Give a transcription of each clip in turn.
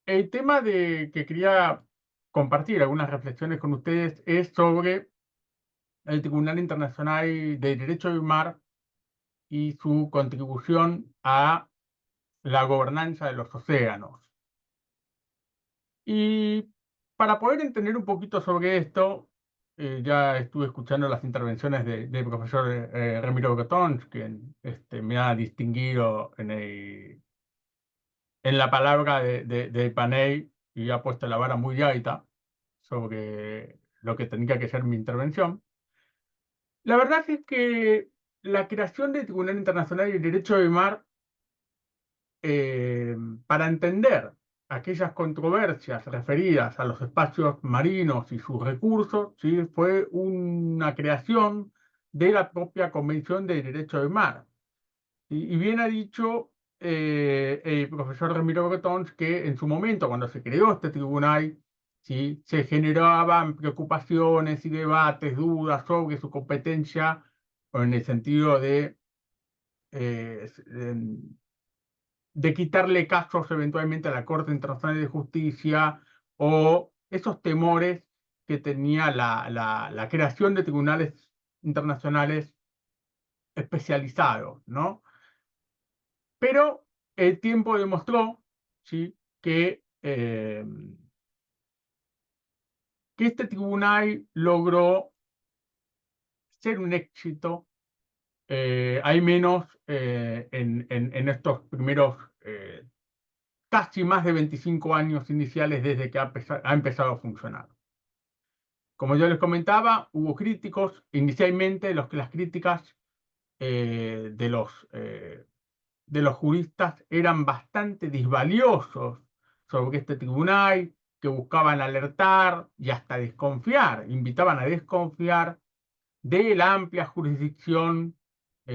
el tema de que quería compartir algunas reflexiones con ustedes es sobre el Tribunal Internacional de Derecho del Mar y su contribución a la gobernanza de los océanos. Y para poder entender un poquito sobre esto, ya estuve escuchando las intervenciones del profesor Ramiro Bretón, quien me ha distinguido en la palabra del panel y ha puesto la vara muy alta sobre lo que tendría que ser mi intervención. La verdad es que la creación del Tribunal Internacional de Derecho del Mar, eh, para entender aquellas controversias referidas a los espacios marinos y sus recursos, ¿sí? Fue una creación de la propia Convención de Derecho del Mar. Y bien ha dicho el profesor Ramiro Bretón que en su momento, cuando se creó este tribunal, ¿sí? Se generaban preocupaciones y debates, dudas sobre su competencia, en el sentido eh, de quitarle casos eventualmente a la Corte Internacional de Justicia o esos temores que tenía la creación de tribunales internacionales especializados, ¿no? Pero el tiempo demostró, ¿sí? Que este tribunal logró ser un éxito, hay menos en estos primeros casi más de 25 años iniciales desde que ha empezado a funcionar. Como yo les comentaba, hubo críticos, inicialmente las críticas eh, de los eh, de los juristas eran bastante disvaliosos sobre este tribunal, que buscaban alertar y hasta desconfiar, invitaban a desconfiar de la amplia jurisdicción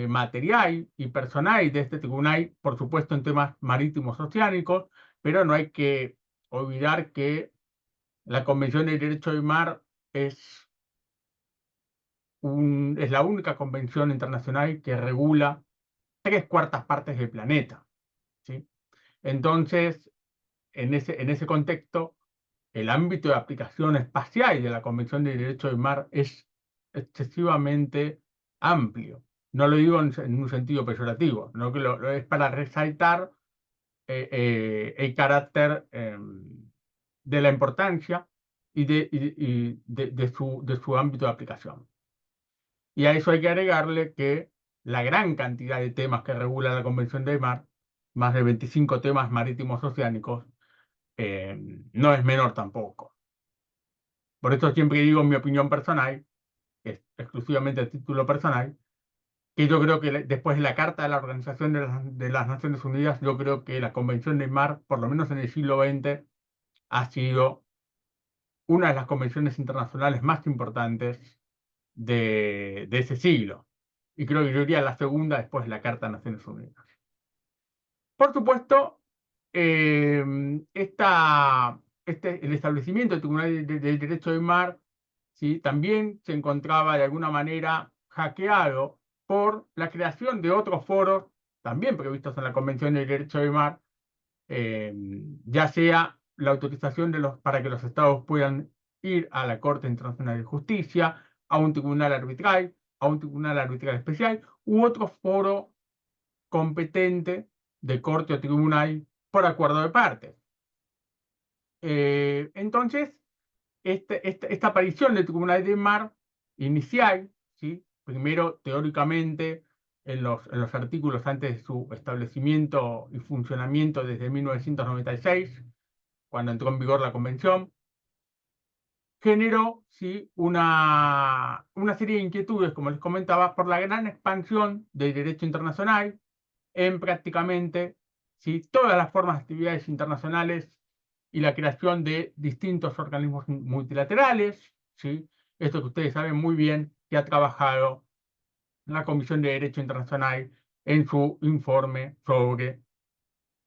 material y personal de este tribunal, por supuesto en temas marítimos oceánicos, pero no hay que olvidar que la Convención de Derecho del Mar es, es la única convención internacional que regula tres cuartas partes del planeta, ¿sí? Entonces, en ese contexto, el ámbito de aplicación espacial de la Convención de Derecho del Mar es excesivamente amplio. No lo digo en un sentido peyorativo, no que lo es para resaltar el carácter de la importancia de su ámbito de aplicación. Y a eso hay que agregarle que la gran cantidad de temas que regula la Convención del Mar, más de 25 temas marítimos oceánicos, eh, no es menor tampoco. Por eso siempre digo en mi opinión personal, es exclusivamente a título personal, que yo creo que después de la Carta de la Organización de las Naciones Unidas, yo creo que la Convención del Mar, por lo menos en el siglo XX, ha sido una de las convenciones internacionales más importantes de ese siglo. Y creo que yo diría la segunda después de la Carta de Naciones Unidas. Por supuesto, eh, el establecimiento del Tribunal del Derecho del Mar, ¿sí? También se encontraba de alguna manera hackeado por la creación de otros foros, también previstos en la Convención del Derecho del Mar, eh, ya sea la autorización para que los estados puedan ir a la Corte Internacional de Justicia, a un tribunal arbitral especial, u otro foro competente de corte o tribunal por acuerdo de partes. Entonces, esta aparición del Tribunal del Mar inicial, ¿sí? Primero teóricamente en los artículos antes de su establecimiento y funcionamiento desde 1996, cuando entró en vigor la Convención, generó, ¿sí? Una serie de inquietudes, como les comentaba, por la gran expansión del derecho internacional en prácticamente, ¿sí? Todas las formas de actividades internacionales y la creación de distintos organismos multilaterales, ¿sí? Esto que ustedes saben muy bien que ha trabajado la Comisión de Derecho Internacional en su informe sobre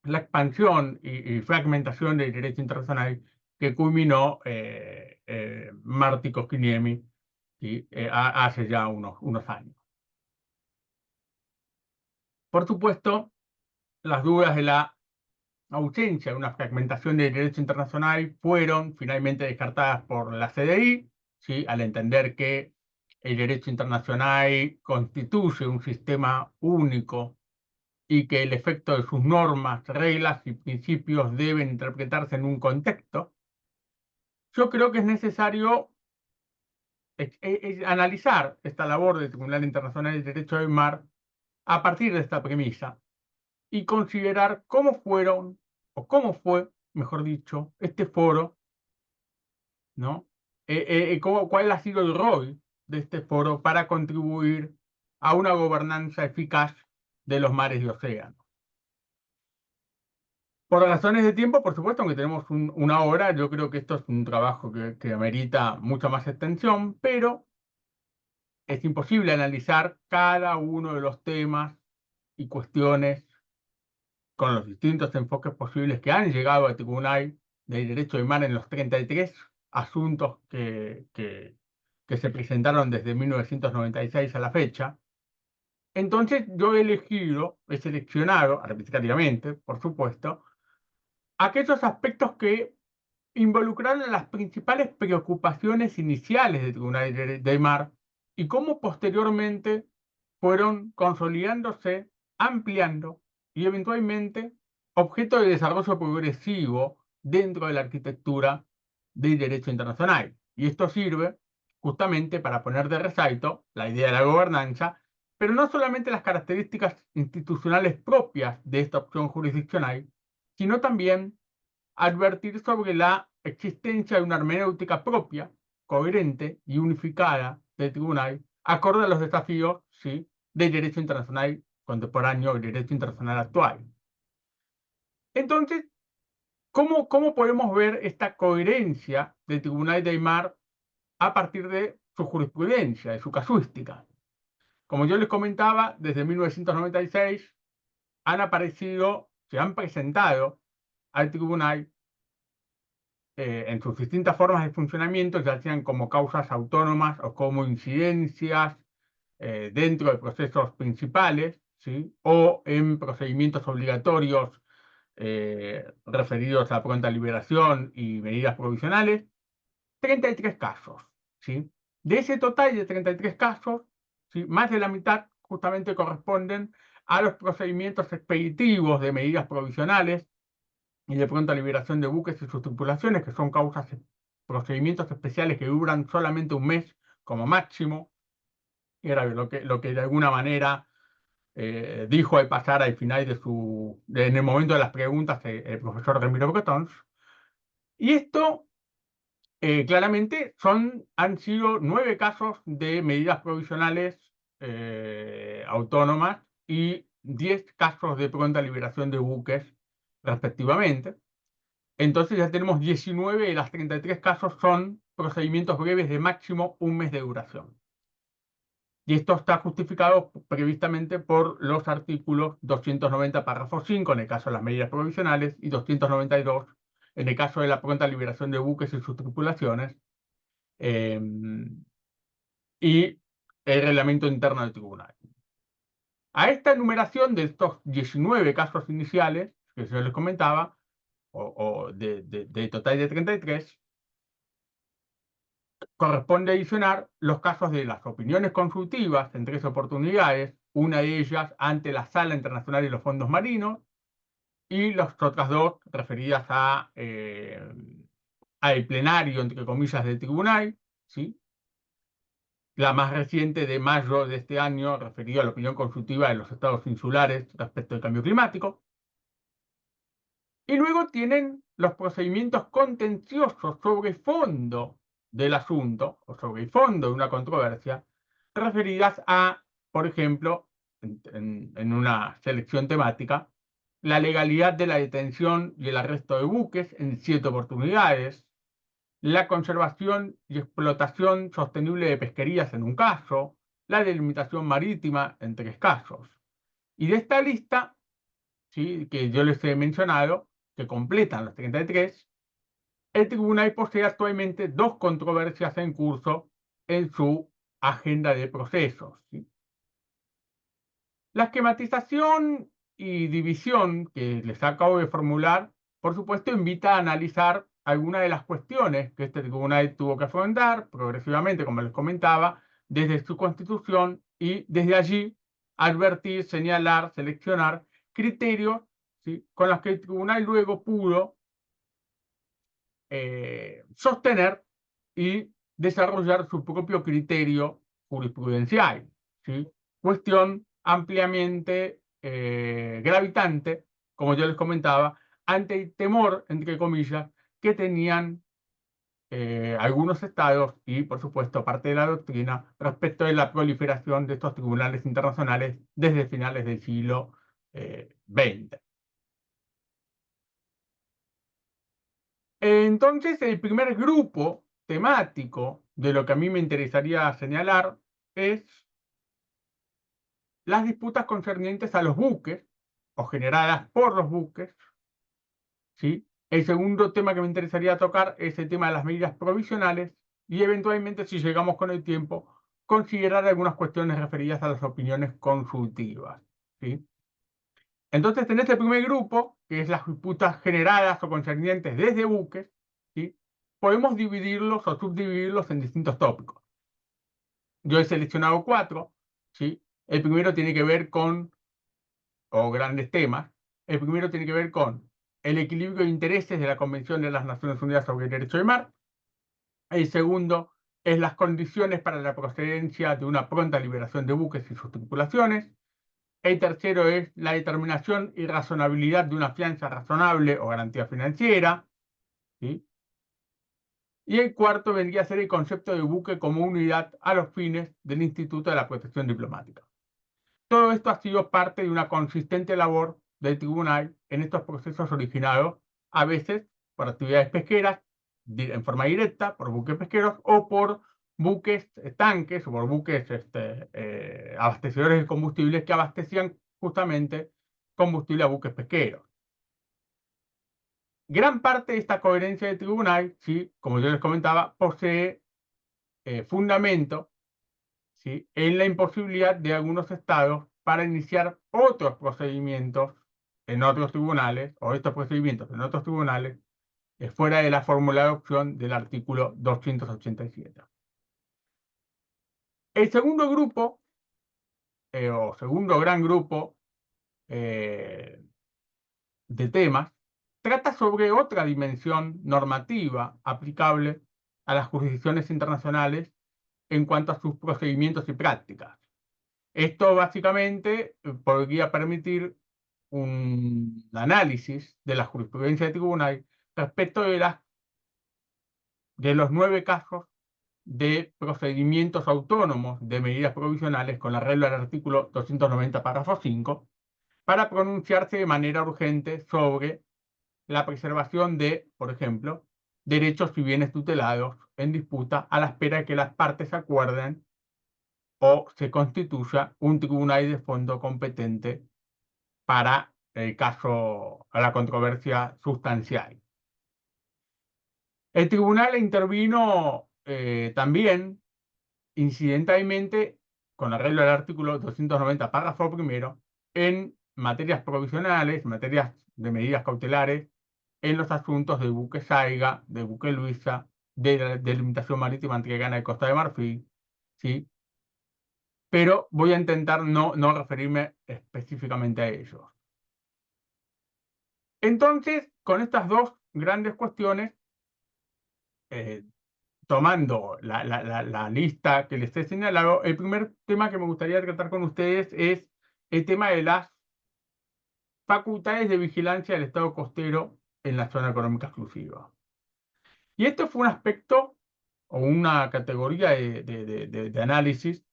la expansión fragmentación del derecho internacional que culminó Martí Koskiniemi, ¿sí? Hace ya unos años. Por supuesto, las dudas de la ausencia de una fragmentación del derecho internacional fueron finalmente descartadas por la CDI, ¿sí? Al entender que el derecho internacional constituye un sistema único y que el efecto de sus normas, reglas y principios deben interpretarse en un contexto. Yo creo que es necesario analizar esta labor del Tribunal Internacional del Derecho del Mar a partir de esta premisa y considerar cómo fueron, o cómo fue, mejor dicho, este foro, ¿no? Cuál ha sido el rol de este foro para contribuir a una gobernanza eficaz de los mares y océanos. Por razones de tiempo, por supuesto, aunque tenemos una hora, yo creo que esto es un trabajo que amerita mucha más extensión, pero es imposible analizar cada uno de los temas y cuestiones con los distintos enfoques posibles que han llegado al Tribunal del Derecho del Mar en los 33 asuntos que se presentaron desde 1996 a la fecha. Entonces yo he seleccionado, arbitrariamente, por supuesto, aquellos aspectos que involucraron las principales preocupaciones iniciales del Tribunal del Mar y cómo posteriormente fueron consolidándose, ampliando y eventualmente objeto de desarrollo progresivo dentro de la arquitectura del derecho internacional. Y esto sirve justamente para poner de resalto la idea de la gobernanza, pero no solamente las características institucionales propias de esta opción jurisdiccional, sino también advertir sobre la existencia de una hermenéutica propia, coherente y unificada del tribunal, acorde a los desafíos, ¿sí?, del derecho internacional contemporáneo, el derecho internacional actual. Entonces, ¿cómo podemos ver esta coherencia del Tribunal del Mar a partir de su jurisprudencia, de su casuística? Como yo les comentaba, desde 1996 se han presentado al tribunal en sus distintas formas de funcionamiento, ya sean como causas autónomas o como incidencias dentro de procesos principales, ¿sí?, o en procedimientos obligatorios referidos a pronta liberación y medidas provisionales, 33 casos, ¿sí? De ese total de 33 casos, ¿sí?, más de la mitad justamente corresponden a los procedimientos expeditivos de medidas provisionales y de pronta liberación de buques y sus tripulaciones, que son procedimientos especiales que duran solamente un mes como máximo. Era lo que de alguna manera dijo al pasar al final en el momento de las preguntas, el profesor Ramiro Bretons. Y esto claramente han sido 9 casos de medidas provisionales autónomas y 10 casos de pronta liberación de buques, respectivamente. Entonces ya tenemos 19 de las 33 casos son procedimientos breves de máximo un mes de duración. Y esto está justificado previstamente por los artículos 290, párrafo 5, en el caso de las medidas provisionales, y 292, en el caso de la pronta liberación de buques y sus tripulaciones, eh, y el reglamento interno del tribunal. A esta enumeración de estos 19 casos iniciales, que yo les comentaba, o de total de 33, corresponde adicionar los casos de las opiniones consultivas en 3 oportunidades, una de ellas ante la Sala Internacional de los Fondos Marinos, y las otras 2 referidas al plenario, entre comillas, del tribunal, ¿sí? La más reciente de mayo de este año, referida a la opinión consultiva de los estados insulares respecto al cambio climático. Y luego tienen los procedimientos contenciosos sobre fondo del asunto, o sobre el fondo de una controversia, referidas a, por ejemplo, en una selección temática, la legalidad de la detención y el arresto de buques en 7 oportunidades, la conservación y explotación sostenible de pesquerías en un caso, la delimitación marítima en 3 casos. Y de esta lista, ¿sí?, que yo les he mencionado, que completan los 33, el tribunal posee actualmente 2 controversias en curso en su agenda de procesos, ¿sí? La esquematización y división que les acabo de formular por supuesto, invita a analizar algunas de las cuestiones que este tribunal tuvo que afrontar progresivamente, como les comentaba, desde su constitución y desde allí advertir, señalar, seleccionar criterios, ¿sí?, con los que el tribunal luego pudo sostener y desarrollar su propio criterio jurisprudencial, ¿sí? Cuestión ampliamente gravitante, como yo les comentaba, ante el temor, entre comillas, que tenían algunos estados y, por supuesto, parte de la doctrina respecto de la proliferación de estos tribunales internacionales desde finales del siglo XX. Entonces, el primer grupo temático de lo que a mí me interesaría señalar es las disputas concernientes a los buques o generadas por los buques, ¿sí? El segundo tema que me interesaría tocar es el tema de las medidas provisionales y eventualmente, si llegamos con el tiempo, considerar algunas cuestiones referidas a las opiniones consultivas, ¿sí? Entonces, en este primer grupo, que es las disputas generadas o concernientes desde buques, ¿sí?, podemos dividirlos o subdividirlos en distintos tópicos. Yo he seleccionado cuatro, ¿sí? El primero tiene que ver con, o grandes temas, el primero tiene que ver con el equilibrio de intereses de la Convención de las Naciones Unidas sobre el Derecho del Mar. El segundo es las condiciones para la procedencia de una pronta liberación de buques y sus tripulaciones. El tercero es la determinación y razonabilidad de una fianza razonable o garantía financiera, ¿sí? Y el cuarto vendría a ser el concepto de buque como unidad a los fines del Instituto de la Protección Diplomática. Todo esto ha sido parte de una consistente labor del tribunal en estos procesos originados a veces por actividades pesqueras en forma directa, por buques pesqueros o por buques tanques o por buques abastecedores de combustibles que abastecían justamente combustible a buques pesqueros. Gran parte de esta coherencia del tribunal, ¿sí?, como yo les comentaba, posee fundamento, ¿sí?, en la imposibilidad de algunos estados para iniciar otros procedimientos en otros tribunales, o estos procedimientos en otros tribunales, fuera de la fórmula de opción del artículo 287. El segundo grupo, o segundo gran grupo eh, de temas, trata sobre otra dimensión normativa aplicable a las jurisdicciones internacionales en cuanto a sus procedimientos y prácticas. Esto básicamente podría permitir un análisis de la jurisprudencia del tribunal respecto de los 9 casos de procedimientos autónomos de medidas provisionales con la regla del artículo 290, párrafo 5, para pronunciarse de manera urgente sobre la preservación de, por ejemplo, derechos y bienes tutelados en disputa a la espera de que las partes acuerden o se constituya un tribunal de fondo competente para el caso, a la controversia sustancial. El tribunal intervino también incidentalmente con arreglo al artículo 290, párrafo primero, en materias provisionales, materias de medidas cautelares, en los asuntos de buque Saiga, de buque Luisa, de la delimitación marítima entre Ghana y Costa de Marfil, ¿sí? Pero voy a intentar no referirme específicamente a ellos. Entonces, con estas dos grandes cuestiones, eh, tomando la lista que les he señalado, el primer tema que me gustaría tratar con ustedes es el tema de las facultades de vigilancia del Estado costero en la zona económica exclusiva. Y esto fue un aspecto o una categoría de análisis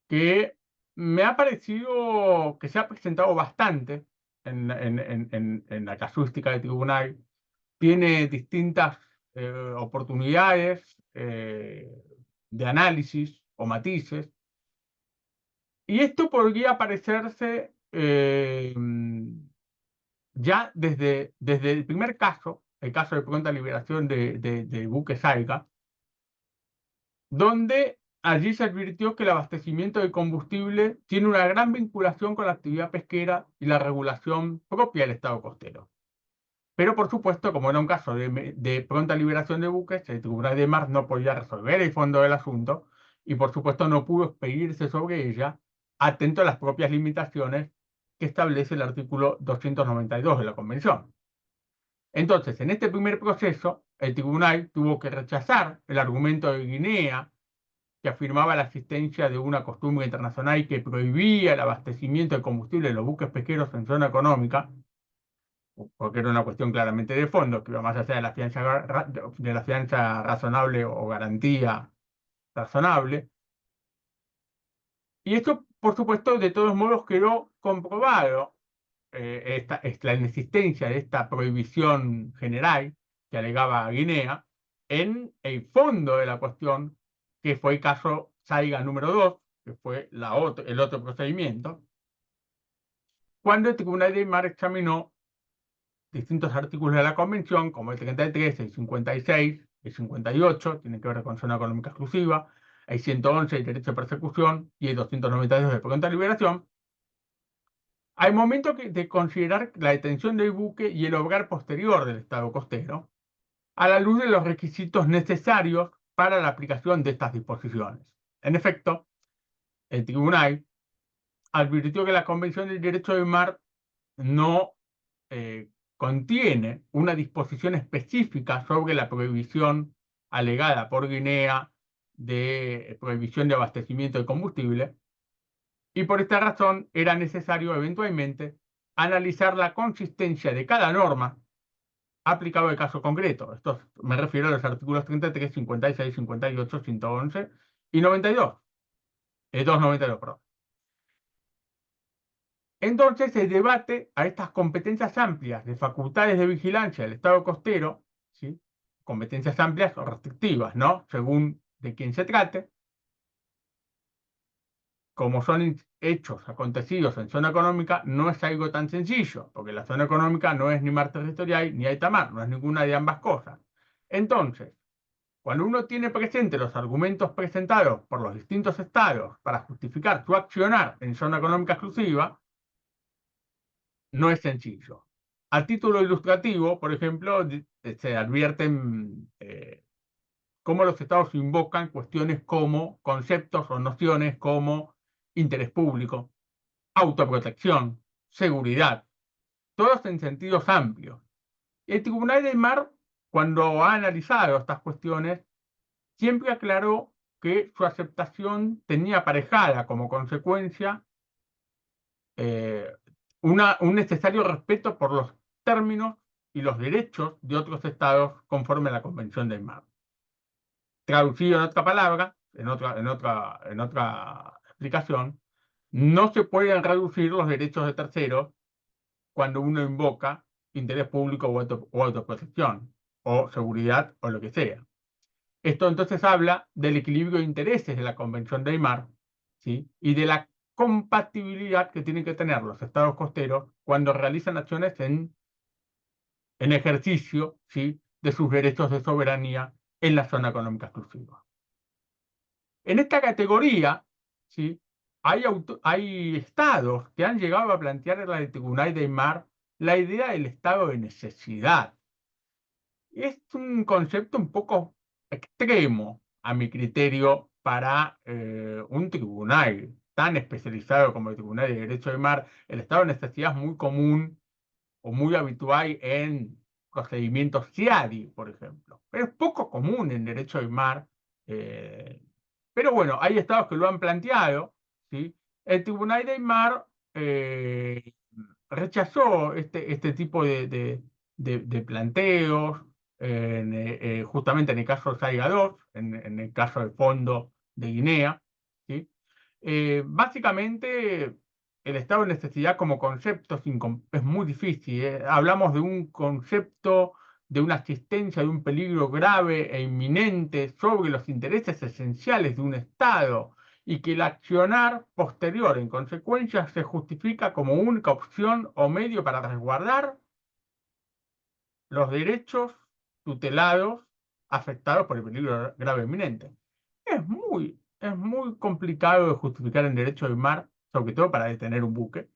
que me ha parecido que se ha presentado bastante en la casuística del tribunal. Tiene distintas oportunidades de análisis o matices, y esto podría parecerse ya desde el primer caso, el caso de pronta liberación de buque Saiga, donde allí se advirtió que el abastecimiento de combustible tiene una gran vinculación con la actividad pesquera y la regulación propia del Estado costero. Pero por supuesto, como era un caso de pronta liberación de buques, el Tribunal de Mar no podía resolver el fondo del asunto y por supuesto no pudo expedirse sobre ella, atento a las propias limitaciones que establece el artículo 292 de la Convención. Entonces, en este primer proceso, el tribunal tuvo que rechazar el argumento de Guinea, que afirmaba la existencia de una costumbre internacional que prohibía el abastecimiento de combustible de los buques pesqueros en zona económica, porque era una cuestión claramente de fondo, que iba más allá de la fianza razonable o garantía razonable. Y esto, por supuesto, de todos modos quedó comprobado la inexistencia de esta prohibición general que alegaba Guinea en el fondo de la cuestión, que fue el caso Saiga número 2, que fue el otro procedimiento, cuando el Tribunal de Mar examinó distintos artículos de la Convención, como el 33, el 56, el 58, tienen que ver con zona económica exclusiva, el 111, el derecho de persecución, y el 292 de pronta liberación, al momento de considerar la detención del buque y el obrar posterior del Estado costero, a la luz de los requisitos necesarios para la aplicación de estas disposiciones. En efecto, el tribunal advirtió que la Convención del Derecho del Mar no contiene una disposición específica sobre la prohibición alegada por Guinea de prohibición de abastecimiento de combustible, y por esta razón era necesario eventualmente analizar la consistencia de cada norma aplicado al caso concreto. Esto me refiero a los artículos 33, 56, 58, 111 y 92. 292, perdón. Entonces se debate a estas competencias amplias de facultades de vigilancia del Estado costero, ¿sí? Competencias amplias o restrictivas, ¿no? Según de quién se trate, como son hechos acontecidos en zona económica, no es algo tan sencillo, porque la zona económica no es ni mar territorial ni alta mar, no es ninguna de ambas cosas. Entonces, cuando uno tiene presente los argumentos presentados por los distintos estados para justificar su accionar en zona económica exclusiva, no es sencillo. A título ilustrativo, por ejemplo, se advierten cómo los estados invocan cuestiones como conceptos o nociones como interés público, autoprotección, seguridad, todos en sentidos amplios. El Tribunal del Mar, cuando ha analizado estas cuestiones, siempre aclaró que su aceptación tenía aparejada como consecuencia eh, un necesario respeto por los términos y los derechos de otros estados conforme a la Convención del Mar. Traducido en otra palabra, en otra explicación, no se pueden reducir los derechos de terceros cuando uno invoca interés público o autoprotección, o seguridad, o lo que sea. Esto entonces habla del equilibrio de intereses de la Convención de Aymar, ¿sí? Y de la compatibilidad que tienen que tener los estados costeros cuando realizan acciones en ejercicio, ¿sí? De sus derechos de soberanía en la zona económica exclusiva. En esta categoría, ¿sí? Hay estados que han llegado a plantear en la Tribunal de Aymar la idea del estado de necesidad. Es un concepto un poco extremo, a mi criterio, para un tribunal tan especializado como el Tribunal de Derecho del Mar. El estado de necesidad es muy común o muy habitual en procedimientos CIADI, por ejemplo. Pero es poco común en Derecho del Mar. eh, pero bueno, hay estados que lo han planteado, ¿sí? El Tribunal del Mar rechazó este tipo de planteos, justamente en el caso de Saiga 2, en el caso del fondo de Guinea, ¿sí? Básicamente, el estado de necesidad como concepto es muy difícil. Hablamos de un concepto de una existencia de un peligro grave e inminente sobre los intereses esenciales de un Estado y que el accionar posterior en consecuencia se justifica como única opción o medio para resguardar los derechos tutelados afectados por el peligro grave e inminente. Es muy complicado de justificar en derecho del mar, sobre todo para detener un buque.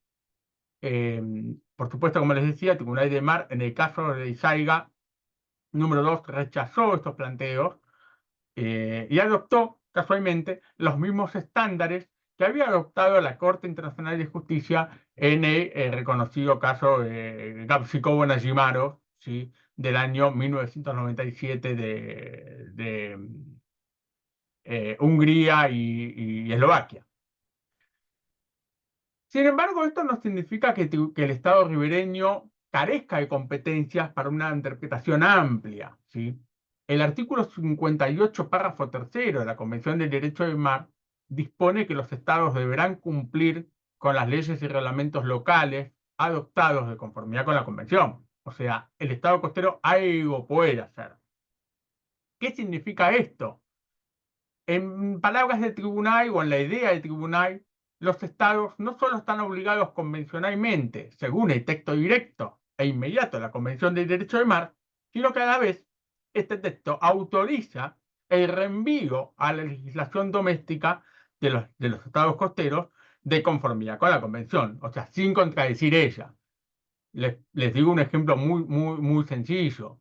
Por supuesto, como les decía, el Tribunal de Mar, en el caso de Isaiga, número 2, rechazó estos planteos y adoptó, casualmente, los mismos estándares que había adoptado la Corte Internacional de Justicia en el reconocido caso Gapsicovo-Najimaro, ¿sí? Del año 1997 de Hungría y Eslovaquia. Sin embargo, esto no significa que el Estado ribereño carezca de competencias para una interpretación amplia, ¿sí? El artículo 58, párrafo tercero de la Convención del Derecho del Mar dispone que los estados deberán cumplir con las leyes y reglamentos locales adoptados de conformidad con la Convención. O sea, el Estado costero algo puede hacer. ¿Qué significa esto? En palabras del tribunal o en la idea del tribunal, los estados no solo están obligados convencionalmente, según el texto directo e inmediato de la Convención del Derecho del Mar, sino que a la vez este texto autoriza el reenvío a la legislación doméstica de los estados costeros de conformidad con la Convención, o sea, sin contradecir ella. Les digo un ejemplo muy, muy, muy sencillo.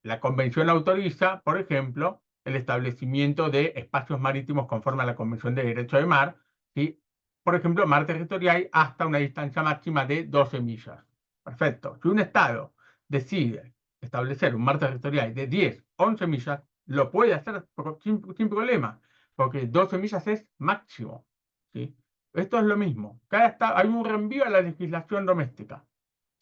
La Convención autoriza, por ejemplo, el establecimiento de espacios marítimos conforme a la Convención de Derecho de Mar, ¿sí? Por ejemplo, mar territorial hasta una distancia máxima de 12 millas. Perfecto. Si un Estado decide establecer un mar territorial de 10, 11 millas, lo puede hacer sin problema, porque 12 millas es máximo, ¿sí? Esto es lo mismo. Cada estado, hay un reenvío a la legislación doméstica,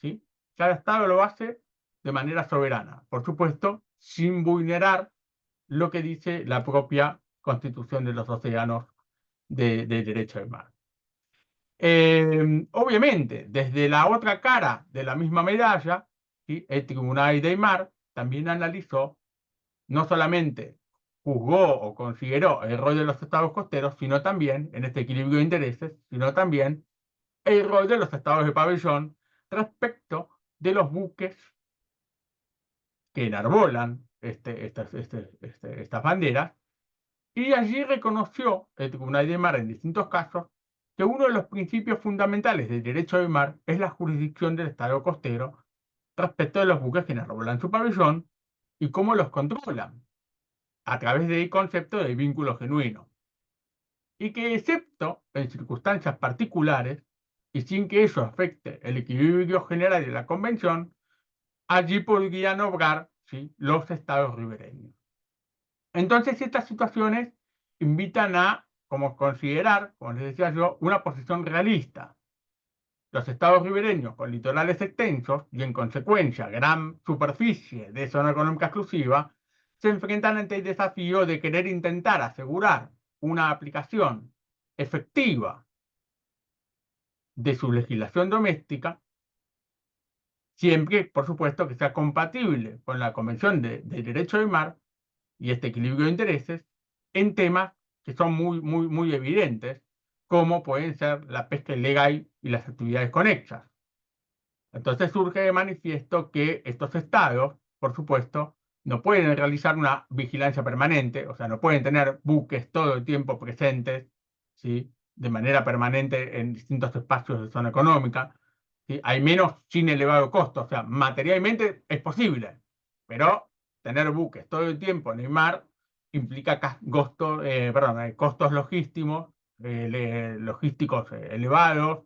¿sí? Cada Estado lo hace de manera soberana, por supuesto, sin vulnerar lo que dice la propia Constitución de los Océanos de Derecho del Mar. Obviamente, desde la otra cara de la misma medalla, ¿sí? El Tribunal del Mar también analizó, no solamente juzgó o consideró el rol de los estados costeros, sino también, en este equilibrio de intereses, sino también el rol de los estados de pabellón respecto de los buques que enarbolan estas banderas, y allí reconoció el Tribunal de Mar en distintos casos que uno de los principios fundamentales del derecho del mar es la jurisdicción del Estado costero respecto de los buques que enarbolan su pabellón y cómo los controlan a través del concepto de vínculo genuino. Y que excepto en circunstancias particulares y sin que eso afecte el equilibrio general de la Convención, allí podrían obrar, ¿sí?, los estados ribereños. Entonces, estas situaciones invitan a, como considerar, como les decía yo, una posición realista. Los estados ribereños con litorales extensos y en consecuencia gran superficie de zona económica exclusiva se enfrentan ante el desafío de querer intentar asegurar una aplicación efectiva de su legislación doméstica, siempre, por supuesto, que sea compatible con la Convención de Derecho del Mar y este equilibrio de intereses en temas que son muy, muy, muy evidentes, como pueden ser la pesca ilegal y las actividades conexas. Entonces surge de manifiesto que estos estados, por supuesto, no pueden realizar una vigilancia permanente, o sea, no pueden tener buques todo el tiempo presentes, ¿sí?, de manera permanente en distintos espacios de zona económica, ¿sí? Hay menos sin elevado costo, o sea, materialmente es posible, pero tener buques todo el tiempo en el mar implica costos logísticos elevados,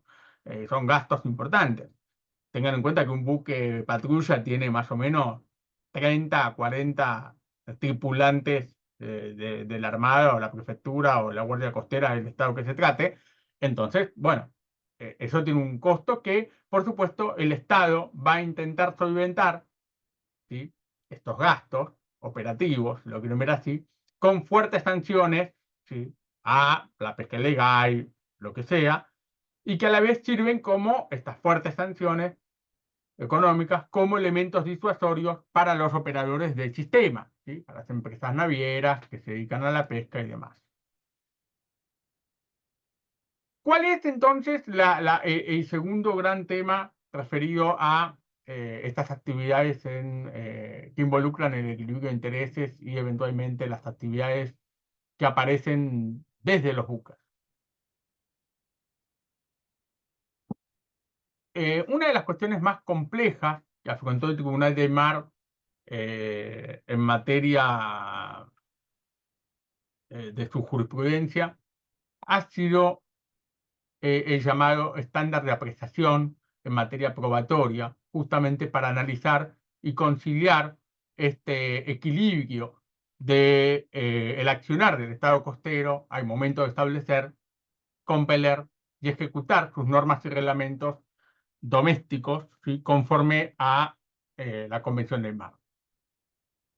son gastos importantes. Tengan en cuenta que un buque patrulla tiene más o menos 30 a 40 tripulantes de la Armada o la Prefectura o la Guardia Costera del estado que se trate. Entonces, bueno, eso tiene un costo que, por supuesto, el Estado va a intentar solventar, ¿sí?, estos gastos operativos, lo quiero ver así, con fuertes sanciones, ¿sí?, a la pesca ilegal, lo que sea, y que a la vez sirven como estas fuertes sanciones económicas como elementos disuasorios para los operadores del sistema, ¿sí?, para las empresas navieras que se dedican a la pesca y demás. ¿Cuál es entonces el segundo gran tema referido a estas actividades que involucran el equilibrio de intereses y eventualmente las actividades que aparecen desde los buques? Una de las cuestiones más complejas que afrontó el Tribunal de Mar en materia de su jurisprudencia ha sido el llamado estándar de apreciación en materia probatoria, justamente para analizar y conciliar este equilibrio de el accionar del Estado costero al momento de establecer, compeler y ejecutar sus normas y reglamentos domésticos, ¿sí? Conforme a la Convención del Mar.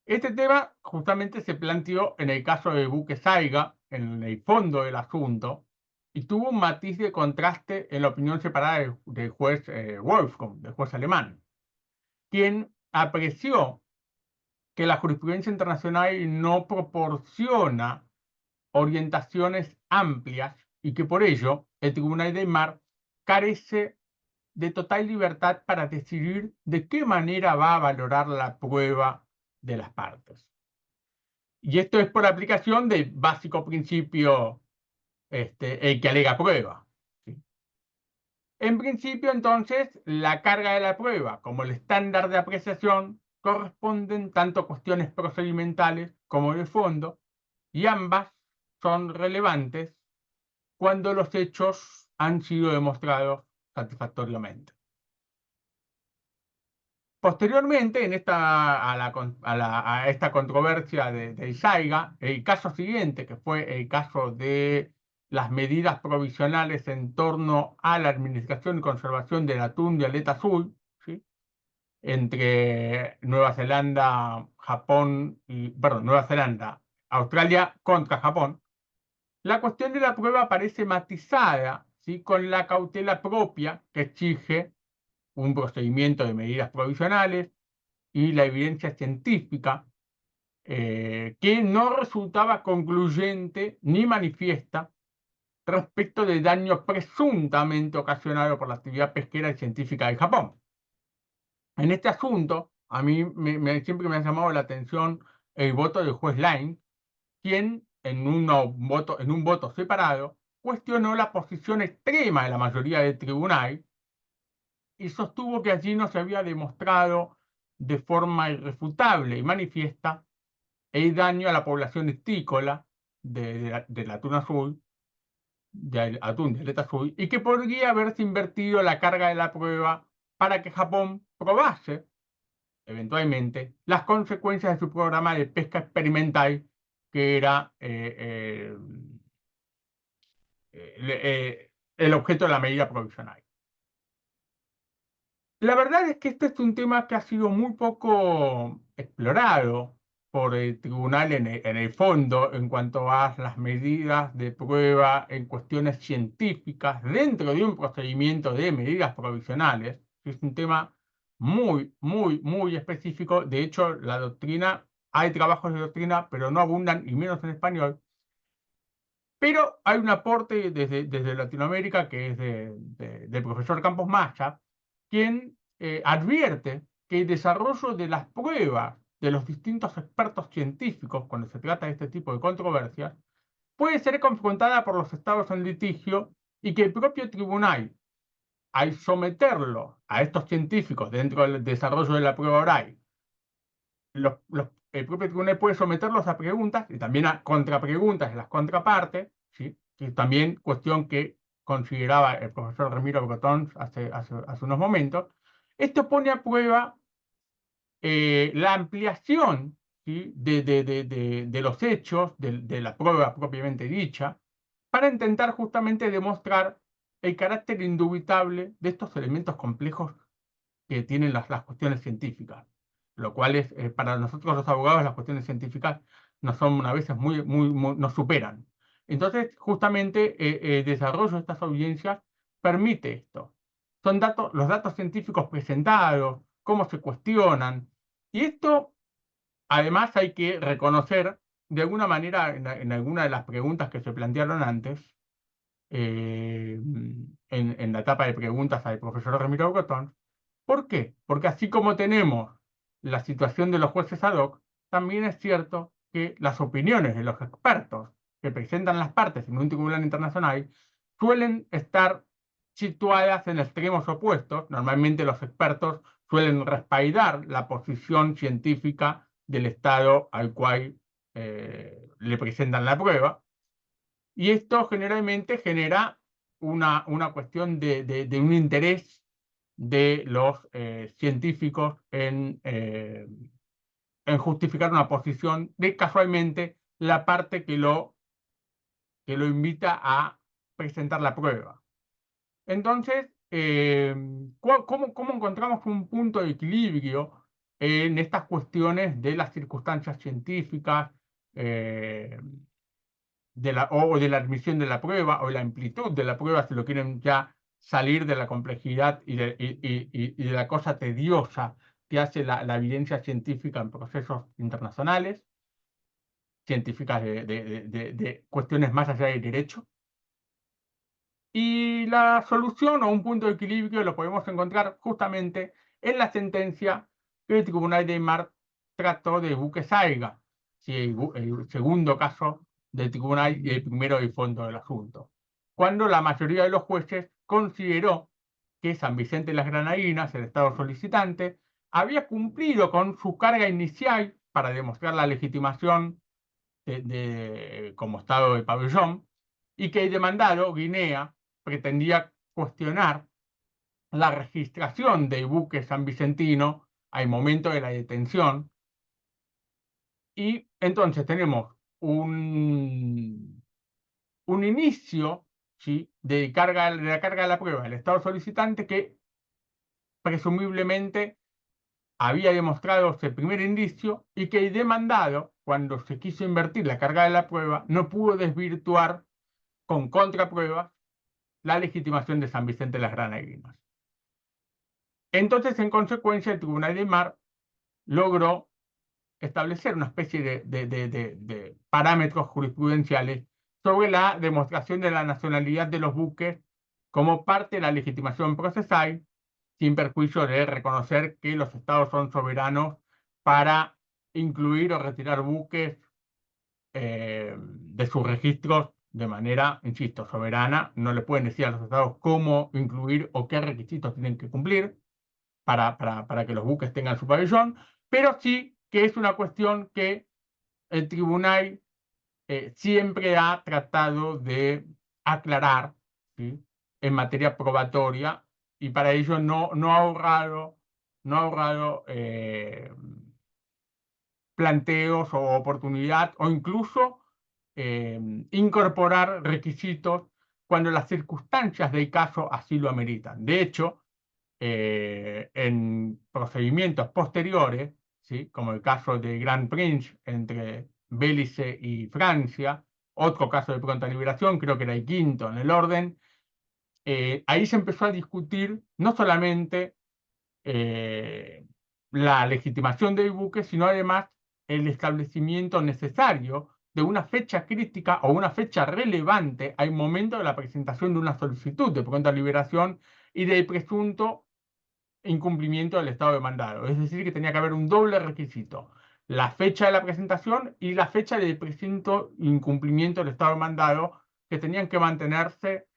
Este tema justamente se planteó en el caso de Buque Saiga, en el fondo del asunto, y tuvo un matiz de contraste en la opinión separada del juez Wolfgang, del juez alemán, quien apreció que la jurisprudencia internacional no proporciona orientaciones amplias y que por ello el Tribunal del Mar carece de total libertad para decidir de qué manera va a valorar la prueba de las partes. Y esto es por aplicación del básico principio, el que alega prueba, ¿sí? En principio, entonces, la carga de la prueba como el estándar de apreciación corresponden tanto a cuestiones procedimentales como de fondo, y ambas son relevantes cuando los hechos han sido demostrados satisfactoriamente. Posteriormente, a esta controversia de Isaiga, el caso siguiente, que fue el caso de las medidas provisionales en torno a la administración y conservación del atún de aleta azul, ¿sí? Entre Nueva Zelanda, Nueva Zelanda, Australia contra Japón, la cuestión de la prueba aparece matizada, ¿sí? Con la cautela propia que exige un procedimiento de medidas provisionales y la evidencia científica, que no resultaba concluyente ni manifiesta respecto del daño presuntamente ocasionado por la actividad pesquera y científica de Japón. En este asunto, a mí siempre me ha llamado la atención el voto del juez Lane, quien en un voto separado cuestionó la posición extrema de la mayoría del tribunal y sostuvo que allí no se había demostrado de forma irrefutable y manifiesta el daño a la población estícola del atún azul, del atún de aleta azul, y que podría haberse invertido la carga de la prueba para que Japón probase, eventualmente, las consecuencias de su programa de pesca experimental, que era el objeto de la medida provisional. La verdad es que este es un tema que ha sido muy poco explorado por el tribunal en el fondo en cuanto a las medidas de prueba en cuestiones científicas dentro de un procedimiento de medidas provisionales. Es un tema muy, muy, muy específico. De hecho, la doctrina, hay trabajos de doctrina, pero no abundan, y menos en español. Pero hay un aporte desde Latinoamérica que es del profesor Campos Macha, quien advierte que el desarrollo de las pruebas de los distintos expertos científicos cuando se trata de este tipo de controversias puede ser confrontada por los estados en litigio y que el propio tribunal, al someterlo a estos científicos dentro del desarrollo de la prueba oral, el propio tribunal puede someterlos a preguntas y también a contrapreguntas de las contrapartes, ¿sí? Que también cuestión que consideraba el profesor Ramiro Brotón hace unos momentos. Esto pone a prueba la ampliación, ¿sí? de los hechos, de la prueba propiamente dicha, para intentar justamente demostrar el carácter indubitable de estos elementos complejos que tienen las cuestiones científicas, lo cual es, para nosotros los abogados, las cuestiones científicas nos son a veces nos superan. Entonces, justamente el desarrollo de estas audiencias permite esto. Son los datos científicos presentados, cómo se cuestionan, y esto además hay que reconocer, de alguna manera, en alguna de las preguntas que se plantearon antes, en la etapa de preguntas al profesor Ramiro Brotón. ¿Por qué? Porque así como tenemos la situación de los jueces ad hoc, también es cierto que las opiniones de los expertos que presentan las partes en un tribunal internacional suelen estar situadas en extremos opuestos. Normalmente los expertos suelen respaldar la posición científica del Estado al cual le presentan la prueba. Y esto generalmente genera una cuestión de un interés de los científicos en justificar una posición de casualmente la parte que lo invita a presentar la prueba. Entonces, ¿cómo encontramos un punto de equilibrio en estas cuestiones de las circunstancias científicas, eh, o de la admisión de la prueba, o la amplitud de la prueba, si lo quieren ya salir de la complejidad y de la cosa tediosa que hace la evidencia científica en procesos internacionales, científicas de cuestiones más allá del derecho? Y la solución o un punto de equilibrio lo podemos encontrar justamente en la sentencia que el Tribunal de Mar trató de buque Saiga, sí, el segundo caso del tribunal y el primero del fondo del asunto, cuando la mayoría de los jueces consideró que San Vicente y las Granadinas, el Estado solicitante, había cumplido con su carga inicial para demostrar la legitimación como Estado de pabellón, y que el demandado, Guinea, pretendía cuestionar la registración del buque San Vicentino al momento de la detención. Y entonces tenemos un inicio, ¿sí?, de la carga de la prueba del Estado solicitante, que presumiblemente había demostrado ese primer indicio, y que el demandado, cuando se quiso invertir la carga de la prueba, no pudo desvirtuar con contrapruebas la legitimación de San Vicente de las Granadinas. Entonces, en consecuencia, el Tribunal de Mar logró establecer una especie de parámetros jurisprudenciales sobre la demostración de la nacionalidad de los buques como parte de la legitimación procesal, sin perjuicio de reconocer que los estados son soberanos para incluir o retirar buques de sus registros de manera, insisto, soberana. No le pueden decir a los estados cómo incluir o qué requisitos tienen que cumplir para que los buques tengan su pabellón, pero sí que es una cuestión que el tribunal siempre ha tratado de aclarar, ¿sí?, en materia probatoria, y para ello no ha ahorrado planteos o oportunidad, o incluso incorporar requisitos cuando las circunstancias del caso así lo ameritan. De hecho, en procedimientos posteriores, ¿sí?, como el caso de Grand Prince entre Bélice y Francia, otro caso de pronta liberación, creo que era el quinto en el orden, ahí se empezó a discutir no solamente eh, la legitimación del buque, sino además el establecimiento necesario de una fecha crítica o una fecha relevante al momento de la presentación de una solicitud de pronta liberación y del presunto incumplimiento del estado demandado. Es decir, que tenía que haber un doble requisito: la fecha de la presentación y la fecha del presunto incumplimiento del estado demandado, que tenían que mantenerse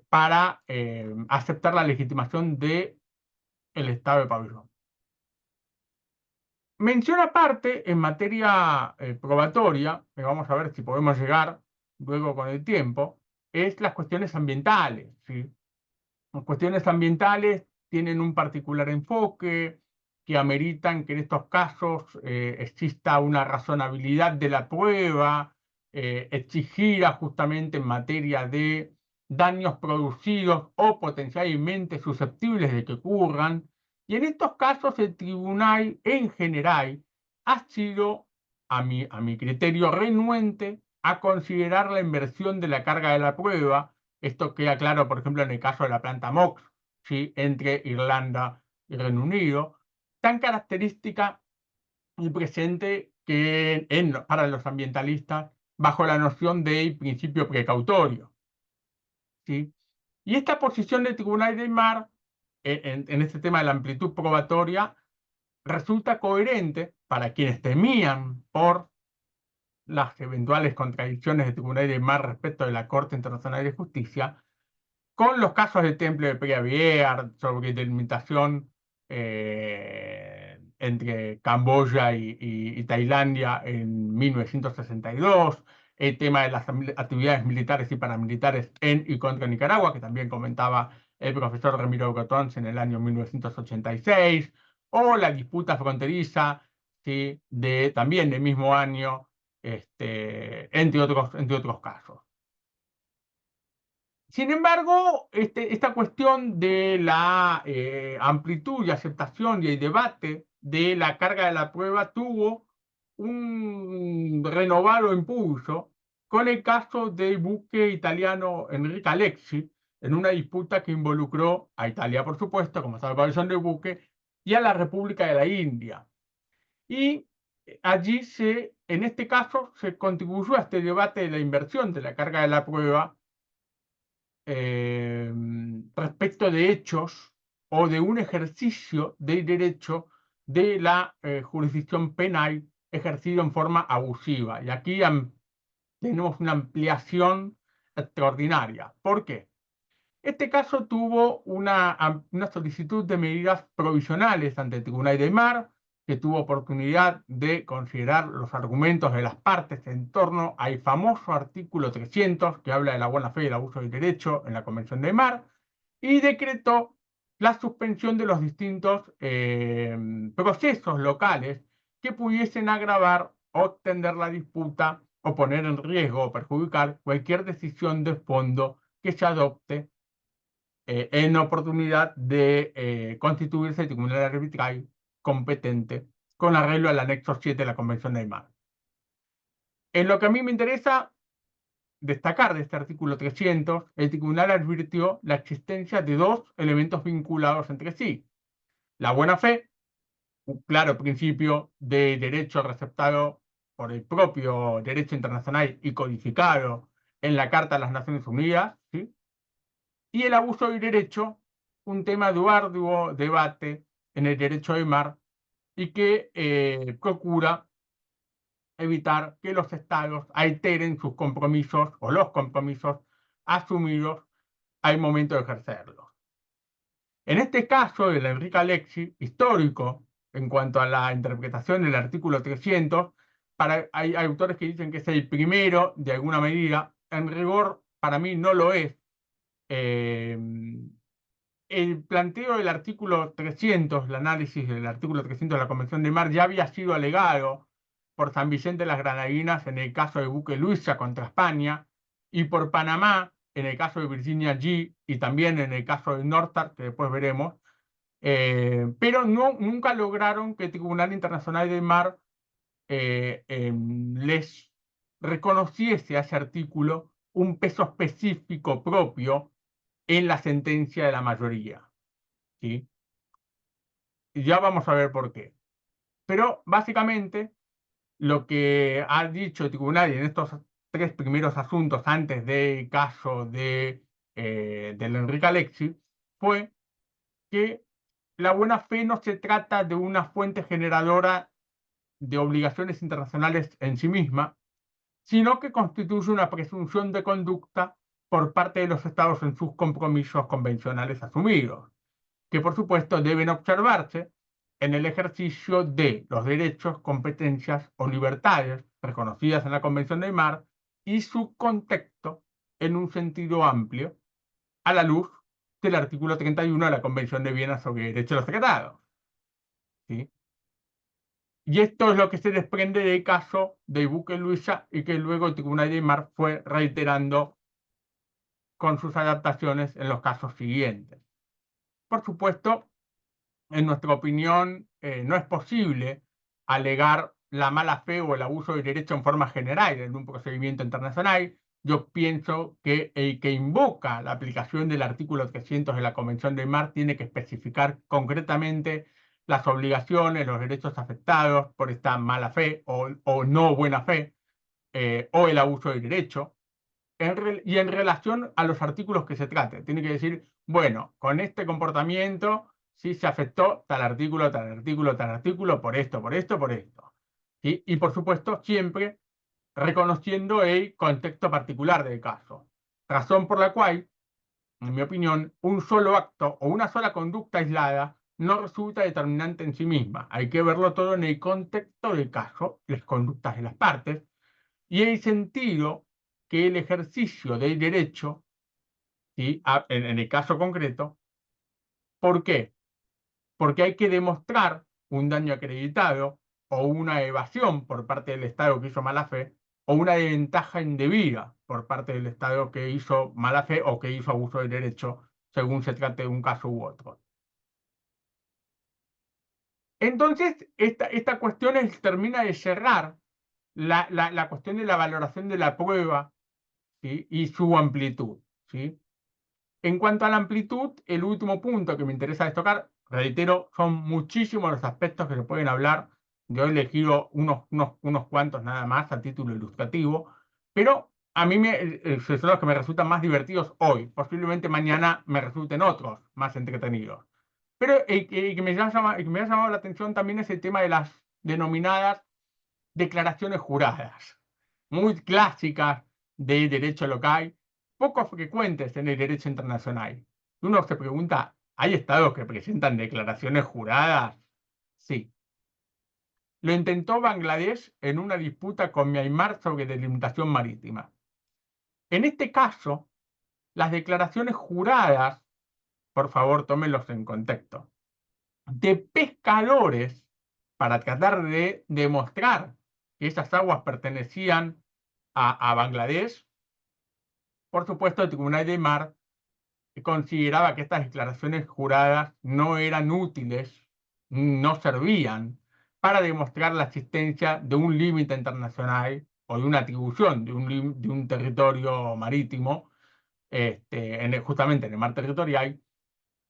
para aceptar la legitimación del estado de pabellón. Mención aparte, en materia probatoria, que vamos a ver si podemos llegar luego con el tiempo, es las cuestiones ambientales, ¿sí? Las cuestiones ambientales tienen un particular enfoque que ameritan que en estos casos exista una razonabilidad de la prueba, exigida justamente en materia de daños producidos o potencialmente susceptibles de que ocurran. Y en estos casos el tribunal en general ha sido, a mi criterio, renuente a considerar la inversión de la carga de la prueba. Esto queda claro, por ejemplo, en el caso de la planta MOX, ¿sí?, entre Irlanda y Reino Unido, tan característica y presente para los ambientalistas bajo la noción del principio precautorio, ¿sí? Y esta posición del Tribunal del Mar en este tema de la amplitud probatoria resulta coherente para quienes temían por las eventuales contradicciones del Tribunal del Mar respecto de la Corte Internacional de Justicia, con los casos del Temple de Preavier, sobre delimitación entre Camboya y Tailandia en 1962, el tema de las actividades militares y paramilitares en y contra Nicaragua, que también comentaba el profesor Ramiro Grotons en el año 1986, o la disputa fronteriza, ¿sí? También del mismo año, entre otros casos. Sin embargo, esta cuestión de la amplitud y aceptación y el debate de la carga de la prueba tuvo un renovado impulso con el caso del buque italiano Enrique Alexi, en una disputa que involucró a Italia, por supuesto, como salvación del buque, y a la República de la India. Y allí en este caso, se contribuyó a este debate de la inversión de la carga de la prueba respecto de hechos o de un ejercicio del derecho de la jurisdicción penal ejercido en forma abusiva. Y aquí tenemos una ampliación extraordinaria. ¿Por qué? Este caso tuvo una solicitud de medidas provisionales ante el Tribunal de Mar, que tuvo oportunidad de considerar los argumentos de las partes en torno al famoso artículo 300, que habla de la buena fe y el abuso del derecho en la Convención de Mar, y decretó la suspensión de los distintos procesos locales que pudiesen agravar o extender la disputa o poner en riesgo o perjudicar cualquier decisión de fondo que se adopte en oportunidad de constituirse el tribunal arbitral competente con arreglo al anexo 7 de la Convención de Aymara. En lo que a mí me interesa destacar de este artículo 300, el tribunal advirtió la existencia de dos elementos vinculados entre sí. La buena fe, un claro principio de derecho receptado por el propio derecho internacional y codificado en la Carta de las Naciones Unidas, ¿sí? Y el abuso del derecho, un tema de arduo debate en el derecho del mar y que procura evitar que los estados alteren sus compromisos o los compromisos asumidos al momento de ejercerlos. En este caso, el Enrique Alexi, histórico en cuanto a la interpretación del artículo 300, hay autores que dicen que es el primero de alguna medida, en rigor para mí no lo es. Eh, el planteo del artículo 300, el análisis del artículo 300 de la Convención de Mar ya había sido alegado por San Vicente de las Granadinas en el caso de buque Luisa contra España y por Panamá en el caso de Virginia G y también en el caso de Northstar, que después veremos, pero nunca lograron que el Tribunal Internacional del Mar les reconociese a ese artículo un peso específico propio en la sentencia de la mayoría. ¿Sí? Y ya vamos a ver por qué. Pero básicamente lo que ha dicho el tribunal en estos tres primeros asuntos antes del caso del Enrique Alexi fue que la buena fe no se trata de una fuente generadora de obligaciones internacionales en sí misma, sino que constituye una presunción de conducta por parte de los estados en sus compromisos convencionales asumidos, que por supuesto deben observarse en el ejercicio de los derechos, competencias o libertades reconocidas en la Convención de Mar y su contexto en un sentido amplio a la luz del artículo 31 de la Convención de Viena sobre Derechos de los Tratados. ¿Sí? Y esto es lo que se desprende del caso del buque Luisa y que luego el Tribunal de Mar fue reiterando con sus adaptaciones en los casos siguientes. Por supuesto, en nuestra opinión, no es posible alegar la mala fe o el abuso de derecho en forma general en un procedimiento internacional. Yo pienso que el que invoca la aplicación del artículo 300 de la Convención de Mar tiene que especificar concretamente las obligaciones, los derechos afectados por esta mala fe o no buena fe o el abuso de derecho y en relación a los artículos que se trate. Tiene que decir, bueno, con este comportamiento sí se afectó tal artículo, tal artículo, tal artículo, por esto, por esto, por esto. ¿Sí? Y por supuesto, siempre reconociendo el contexto particular del caso. Razón por la cual en mi opinión, un solo acto o una sola conducta aislada no resulta determinante en sí misma. Hay que verlo todo en el contexto del caso, las conductas de las partes, y el sentido que el ejercicio del derecho, ¿sí? En el caso concreto, ¿por qué? Porque hay que demostrar un daño acreditado o una evasión por parte del Estado que hizo mala fe o una desventaja indebida por parte del Estado que hizo mala fe o que hizo abuso del derecho, según se trate de un caso u otro. Entonces, esta cuestión termina de cerrar la cuestión de la valoración de la prueba, ¿sí? Y su amplitud, ¿sí? En cuanto a la amplitud, el último punto que me interesa destacar, reitero, son muchísimos los aspectos que se pueden hablar. Yo he elegido unos cuantos nada más a título ilustrativo, pero a mí son los que me resultan más divertidos hoy. Posiblemente mañana me resulten otros más entretenidos. Pero el que me ha llamado la atención también es el tema de las denominadas declaraciones juradas, muy clásicas de derecho local, poco frecuentes en el derecho internacional. Uno se pregunta, ¿hay estados que presentan declaraciones juradas? Sí. Lo intentó Bangladesh en una disputa con Myanmar sobre delimitación marítima. En este caso, las declaraciones juradas, por favor, tómenlos en contexto, de pescadores para tratar de demostrar que esas aguas pertenecían a Bangladesh. Por supuesto, el Tribunal de Mar consideraba que estas declaraciones juradas no eran útiles, no servían para demostrar la existencia de un límite internacional o de una atribución de un territorio marítimo, justamente en el mar territorial,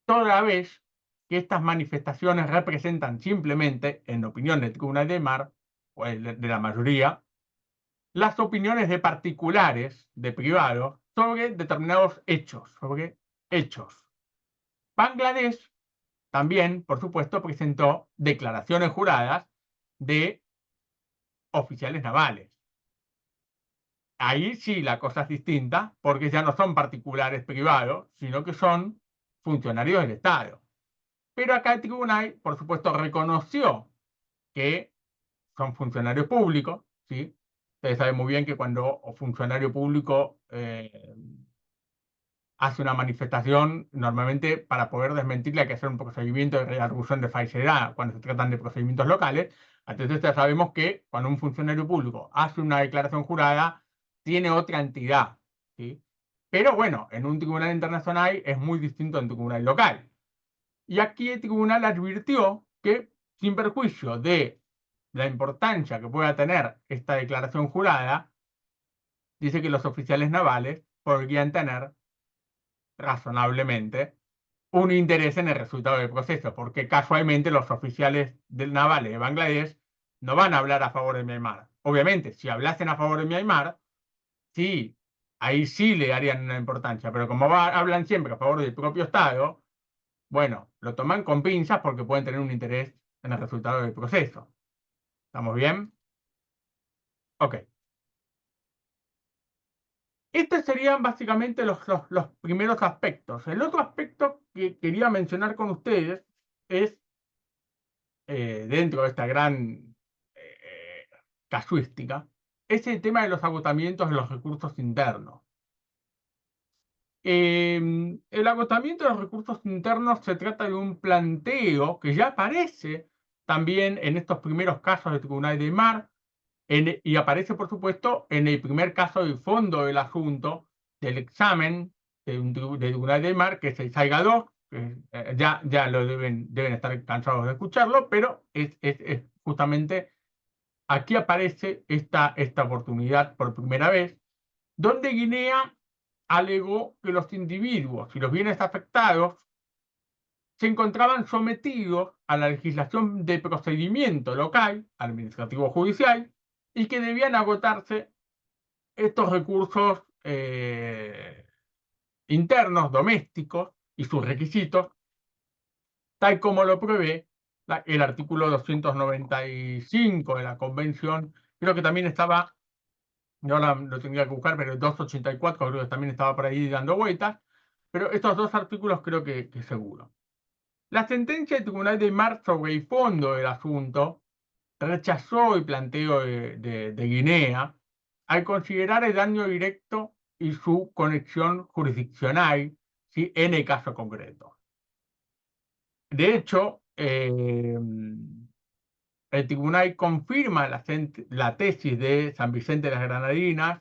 toda vez que estas manifestaciones representan simplemente, en opinión del Tribunal de Mar, o de la mayoría, las opiniones de particulares, de privados, sobre determinados hechos, sobre hechos. Bangladesh también, por supuesto, presentó declaraciones juradas de oficiales navales. Ahí sí la cosa es distinta, porque ya no son particulares privados, sino que son funcionarios del Estado. Pero acá el tribunal, por supuesto, reconoció que son funcionarios públicos, ¿sí? Ustedes saben muy bien que cuando un funcionario público hace una manifestación, normalmente para poder desmentirle hay que hacer un procedimiento de redargución de falsedad cuando se tratan de procedimientos locales. Entonces ya sabemos que cuando un funcionario público hace una declaración jurada, tiene otra entidad, ¿sí? Pero bueno, en un tribunal internacional es muy distinto a un tribunal local. Y aquí el tribunal advirtió que, sin perjuicio de la importancia que pueda tener esta declaración jurada, dice que los oficiales navales podrían tener razonablemente un interés en el resultado del proceso, porque casualmente los oficiales del navales de Bangladesh no van a hablar a favor de Myanmar. Obviamente, si hablasen a favor de Myanmar, sí, ahí sí le darían una importancia, pero como hablan siempre a favor del propio Estado, bueno, lo toman con pinzas porque pueden tener un interés en el resultado del proceso. ¿Estamos bien? Ok. Estos serían básicamente los primeros aspectos. El otro aspecto que quería mencionar con ustedes es, dentro de esta gran eh, casuística, es el tema de los agotamientos de los recursos internos. El agotamiento de los recursos internos se trata de un planteo que ya aparece también en estos primeros casos de Tribunal de Mar, y aparece, por supuesto, en el primer caso del fondo del asunto, del examen de Tribunal de Mar, que es el SAIGA 2, que ya lo deben estar cansados de escucharlo, pero es justamente aquí aparece esta oportunidad por primera vez, donde Guinea alegó que los individuos y los bienes afectados se encontraban sometidos a la legislación de procedimiento local, administrativo judicial, y que debían agotarse estos recursos internos, domésticos y sus requisitos, tal como lo prevé el artículo 295 de la Convención. Creo que también estaba, yo ahora lo tendría que buscar, pero el 284 creo que también estaba por ahí dando vueltas, pero estos dos artículos creo que seguro. La sentencia del Tribunal de Mar sobre el fondo del asunto rechazó el planteo de Guinea al considerar el daño directo y su conexión jurisdiccional, ¿sí?, en el caso concreto. De hecho, el tribunal confirma la tesis de San Vicente de las Granadinas,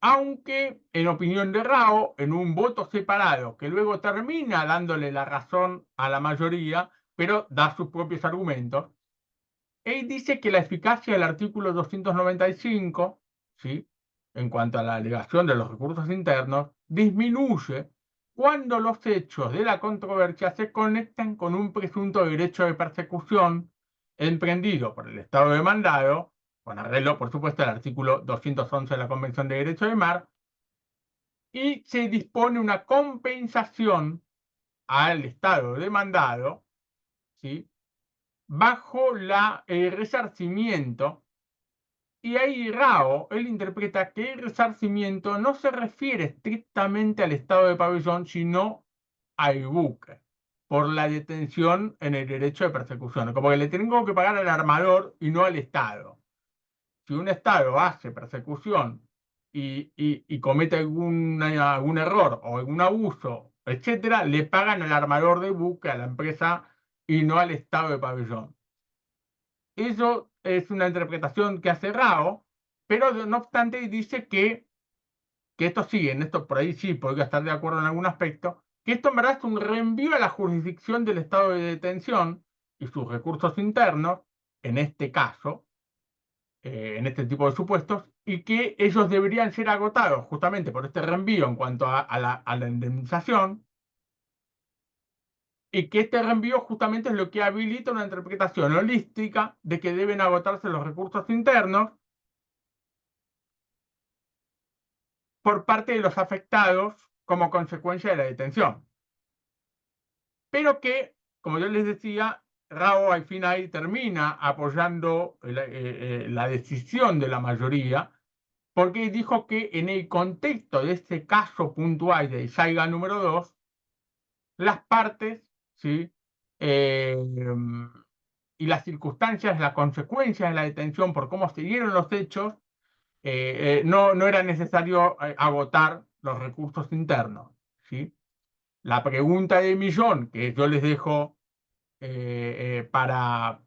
aunque en opinión de Rao, en un voto separado, que luego termina dándole la razón a la mayoría, pero da sus propios argumentos. Él dice que la eficacia del artículo 295, ¿sí?, en cuanto a la alegación de los recursos internos, disminuye cuando los hechos de la controversia se conectan con un presunto derecho de persecución emprendido por el Estado demandado, con arreglo, por supuesto, al artículo 211 de la Convención de Derecho del Mar, y se dispone una compensación al Estado demandado, ¿sí?, bajo el resarcimiento. Y ahí Rao, él interpreta que el resarcimiento no se refiere estrictamente al estado de pabellón, sino al buque, por la detención en el derecho de persecución. Como que le tengo que pagar al armador y no al Estado. Si un Estado hace persecución y comete algún error o algún abuso, etcétera, le pagan al armador de buque, a la empresa, y no al estado de pabellón. Eso es una interpretación que hace Rao, pero no obstante dice que esto sí, en esto por ahí sí podría estar de acuerdo en algún aspecto, que esto en verdad es un reenvío a la jurisdicción del estado de detención y sus recursos internos, en este caso, en este tipo de supuestos, y que ellos deberían ser agotados justamente por este reenvío en cuanto a la indemnización, y que este reenvío justamente es lo que habilita una interpretación holística de que deben agotarse los recursos internos por parte de los afectados como consecuencia de la detención. Pero que, como yo les decía, Rao al final termina apoyando la decisión de la mayoría, porque dijo que en el contexto de este caso puntual de Saiga número 2, las partes, ¿sí?, eh, y las circunstancias, las consecuencias de la detención por cómo se dieron los hechos, no era necesario agotar los recursos internos, ¿sí? La pregunta de millón que yo les dejo para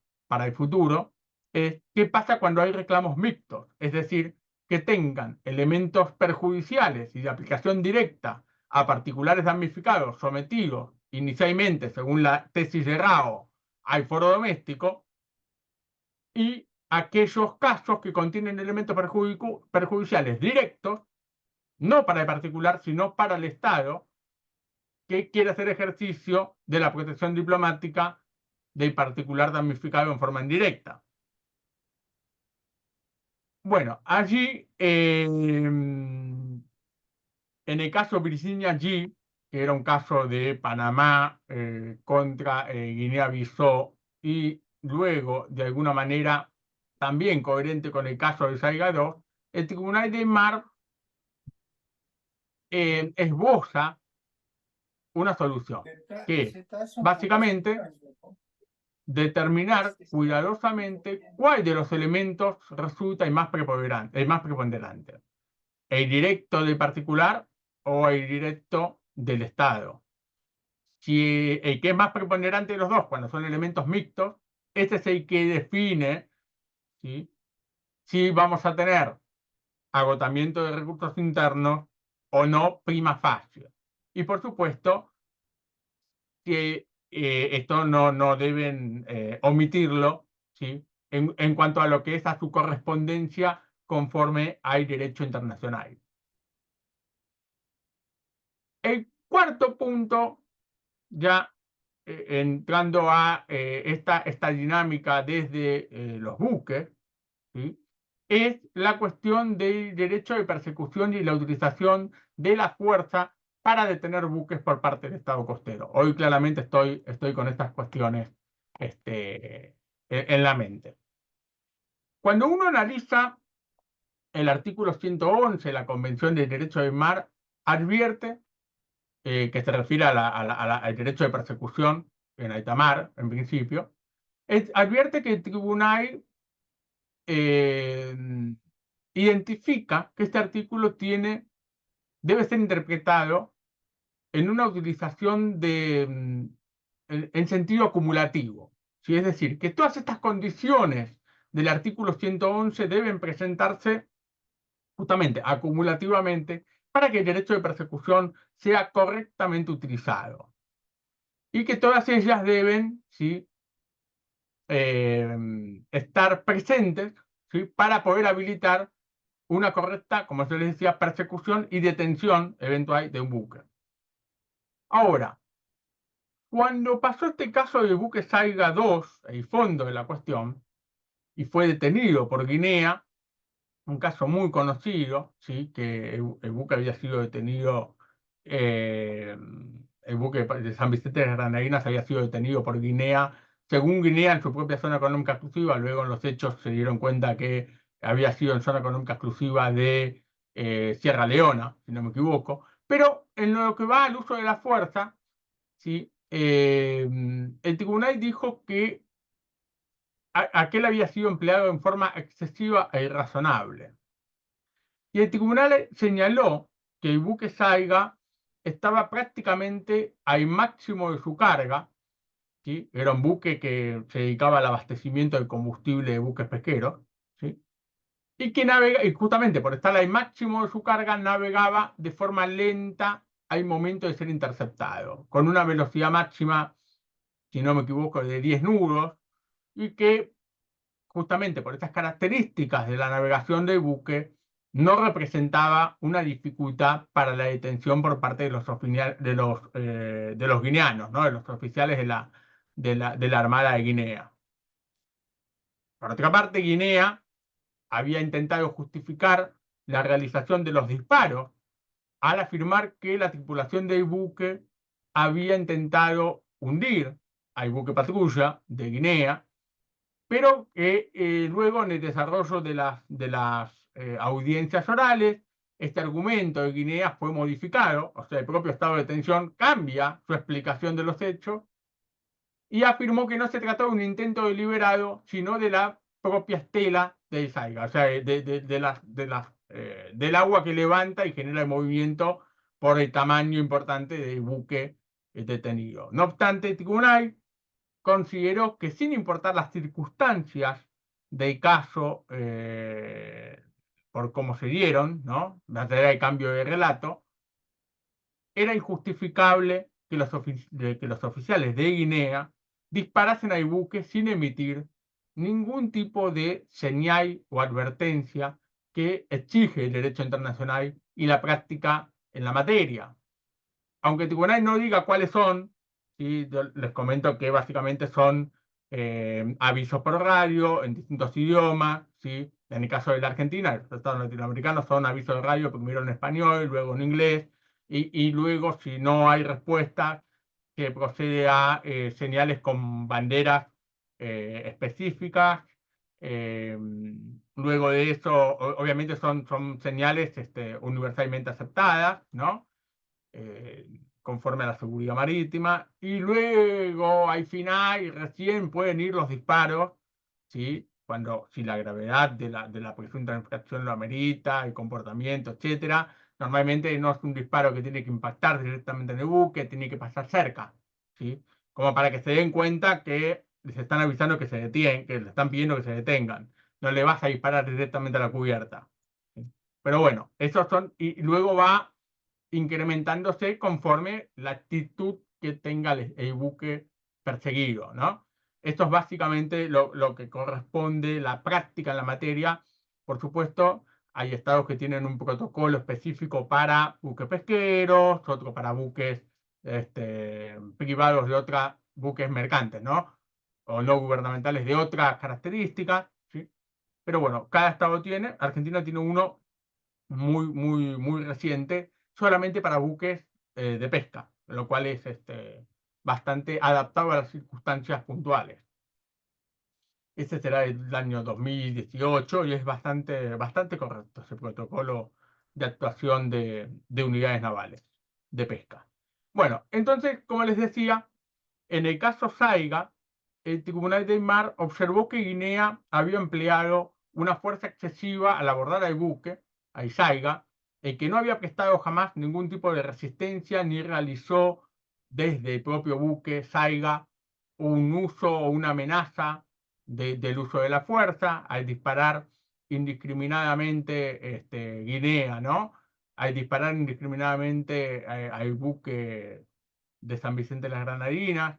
el futuro es: ¿qué pasa cuando hay reclamos mixtos? Es decir, que tengan elementos perjudiciales y de aplicación directa a particulares damnificados sometidos inicialmente, según la tesis de Rao, al foro doméstico, y aquellos casos que contienen elementos perjudiciales directos, no para el particular, sino para el Estado, que quiere hacer ejercicio de la protección diplomática del particular damnificado en forma indirecta. Bueno, allí, en el caso Virginia G, que era un caso de Panamá contra Guinea-Bissau, y luego, de alguna manera, también coherente con el caso de Saiga 2, el Tribunal de Mar esboza una solución, que es básicamente determinar cuidadosamente cuál de los elementos resulta el más preponderante, el directo del particular o el directo del Estado. Si el que es más preponderante de los dos, cuando son elementos mixtos, ese es el que define, ¿sí?, si vamos a tener agotamiento de recursos internos o no prima facie. Y por supuesto que esto no deben omitirlo, ¿sí?, en cuanto a lo que es a su correspondencia conforme al derecho internacional. El cuarto punto, ya entrando a esta dinámica desde los buques, ¿sí?, es la cuestión del derecho de persecución y la utilización de la fuerza para detener buques por parte del Estado costero. Hoy claramente estoy con estas cuestiones en la mente. Cuando uno analiza el artículo 111 de la Convención del Derecho del Mar, advierte que se refiere al derecho de persecución en alta mar, en principio, advierte que el tribunal eh, identifica que este artículo debe ser interpretado en una utilización en sentido acumulativo. ¿Sí? Es decir, que todas estas condiciones del artículo 111 deben presentarse justamente acumulativamente para que el derecho de persecución sea correctamente utilizado. Y que todas ellas deben, ¿sí?, estar presentes, ¿sí?, para poder habilitar una correcta, como se les decía, persecución y detención eventual de un buque. Ahora, cuando pasó este caso del buque Saiga 2, el fondo de la cuestión, y fue detenido por Guinea, un caso muy conocido, ¿sí?, que el buque había sido detenido, eh, el buque de San Vicente de las Granadinas había sido detenido por Guinea, según Guinea en su propia zona económica exclusiva. Luego en los hechos se dieron cuenta que había sido en zona económica exclusiva de Sierra Leona, si no me equivoco. Pero en lo que va al uso de la fuerza, ¿sí?, el tribunal dijo que aquel había sido empleado en forma excesiva e irrazonable. Y el tribunal señaló que el buque Saiga estaba prácticamente al máximo de su carga, ¿sí? Era un buque que se dedicaba al abastecimiento de combustible de buques pesqueros, ¿sí? Y que y justamente por estar al máximo de su carga, navegaba de forma lenta al momento de ser interceptado, con una velocidad máxima, si no me equivoco, de 10 nudos, y que justamente por estas características de la navegación del buque, no representaba una dificultad para la detención por parte de los guineanos, ¿no?, de los oficiales de la Armada de Guinea. Por otra parte, Guinea había intentado justificar la realización de los disparos al afirmar que la tripulación del buque había intentado hundir al buque patrulla de Guinea, pero que luego en el desarrollo de las audiencias orales, este argumento de Guinea fue modificado. O sea, el propio estado de tensión cambia su explicación de los hechos y afirmó que no se trató de un intento deliberado, sino de la propia estela del Saiga, o sea, del agua que levanta y genera el movimiento por el tamaño importante del buque detenido. No obstante, el tribunal consideró que, sin importar las circunstancias del caso, por cómo se dieron, ¿no?, más allá del cambio de relato, era injustificable que los oficiales de Guinea disparasen al buque sin emitir ningún tipo de señal o advertencia que exige el derecho internacional y la práctica en la materia. Aunque el tribunal no diga cuáles son, ¿sí?, yo les comento que básicamente son avisos por radio en distintos idiomas, ¿sí? En el caso de la Argentina, los estados latinoamericanos son avisos de radio primero en español, luego en inglés, y luego, si no hay respuesta, que procede a señales con banderas específicas. eh, Luego de eso, obviamente son señales universalmente aceptadas, ¿no? Conforme a la seguridad marítima, y luego al final y recién pueden ir los disparos, ¿sí?, si la gravedad de la presunta infracción lo amerita, el comportamiento, etcétera. Normalmente no es un disparo que tiene que impactar directamente en el buque, tiene que pasar cerca, ¿sí?, como para que se den cuenta que les están avisando que se detienen, que les están pidiendo que se detengan. No le vas a disparar directamente a la cubierta, ¿sí? Pero bueno, esos son, y luego va incrementándose conforme la actitud que tenga el buque perseguido, ¿no? Esto es básicamente lo que corresponde, la práctica en la materia. Por supuesto, hay estados que tienen un protocolo específico para buques pesqueros, otro para buques privados de otras, buques mercantes, ¿no? O no gubernamentales de otras características, ¿sí? Pero bueno, cada estado tiene. Argentina tiene uno muy, muy, muy reciente, solamente para buques de pesca, lo cual es bastante adaptado a las circunstancias puntuales. Este será el año 2018 y es bastante, bastante correcto ese protocolo de actuación de unidades navales de pesca. Bueno, entonces, como les decía, en el caso Saiga, el Tribunal del Mar observó que Guinea había empleado una fuerza excesiva al abordar al buque, a Saiga, que no había prestado jamás ningún tipo de resistencia ni realizó desde el propio buque Saiga un uso o una amenaza del uso de la fuerza al disparar indiscriminadamente Guinea, ¿no? Al disparar indiscriminadamente al buque de San Vicente de las Granadinas,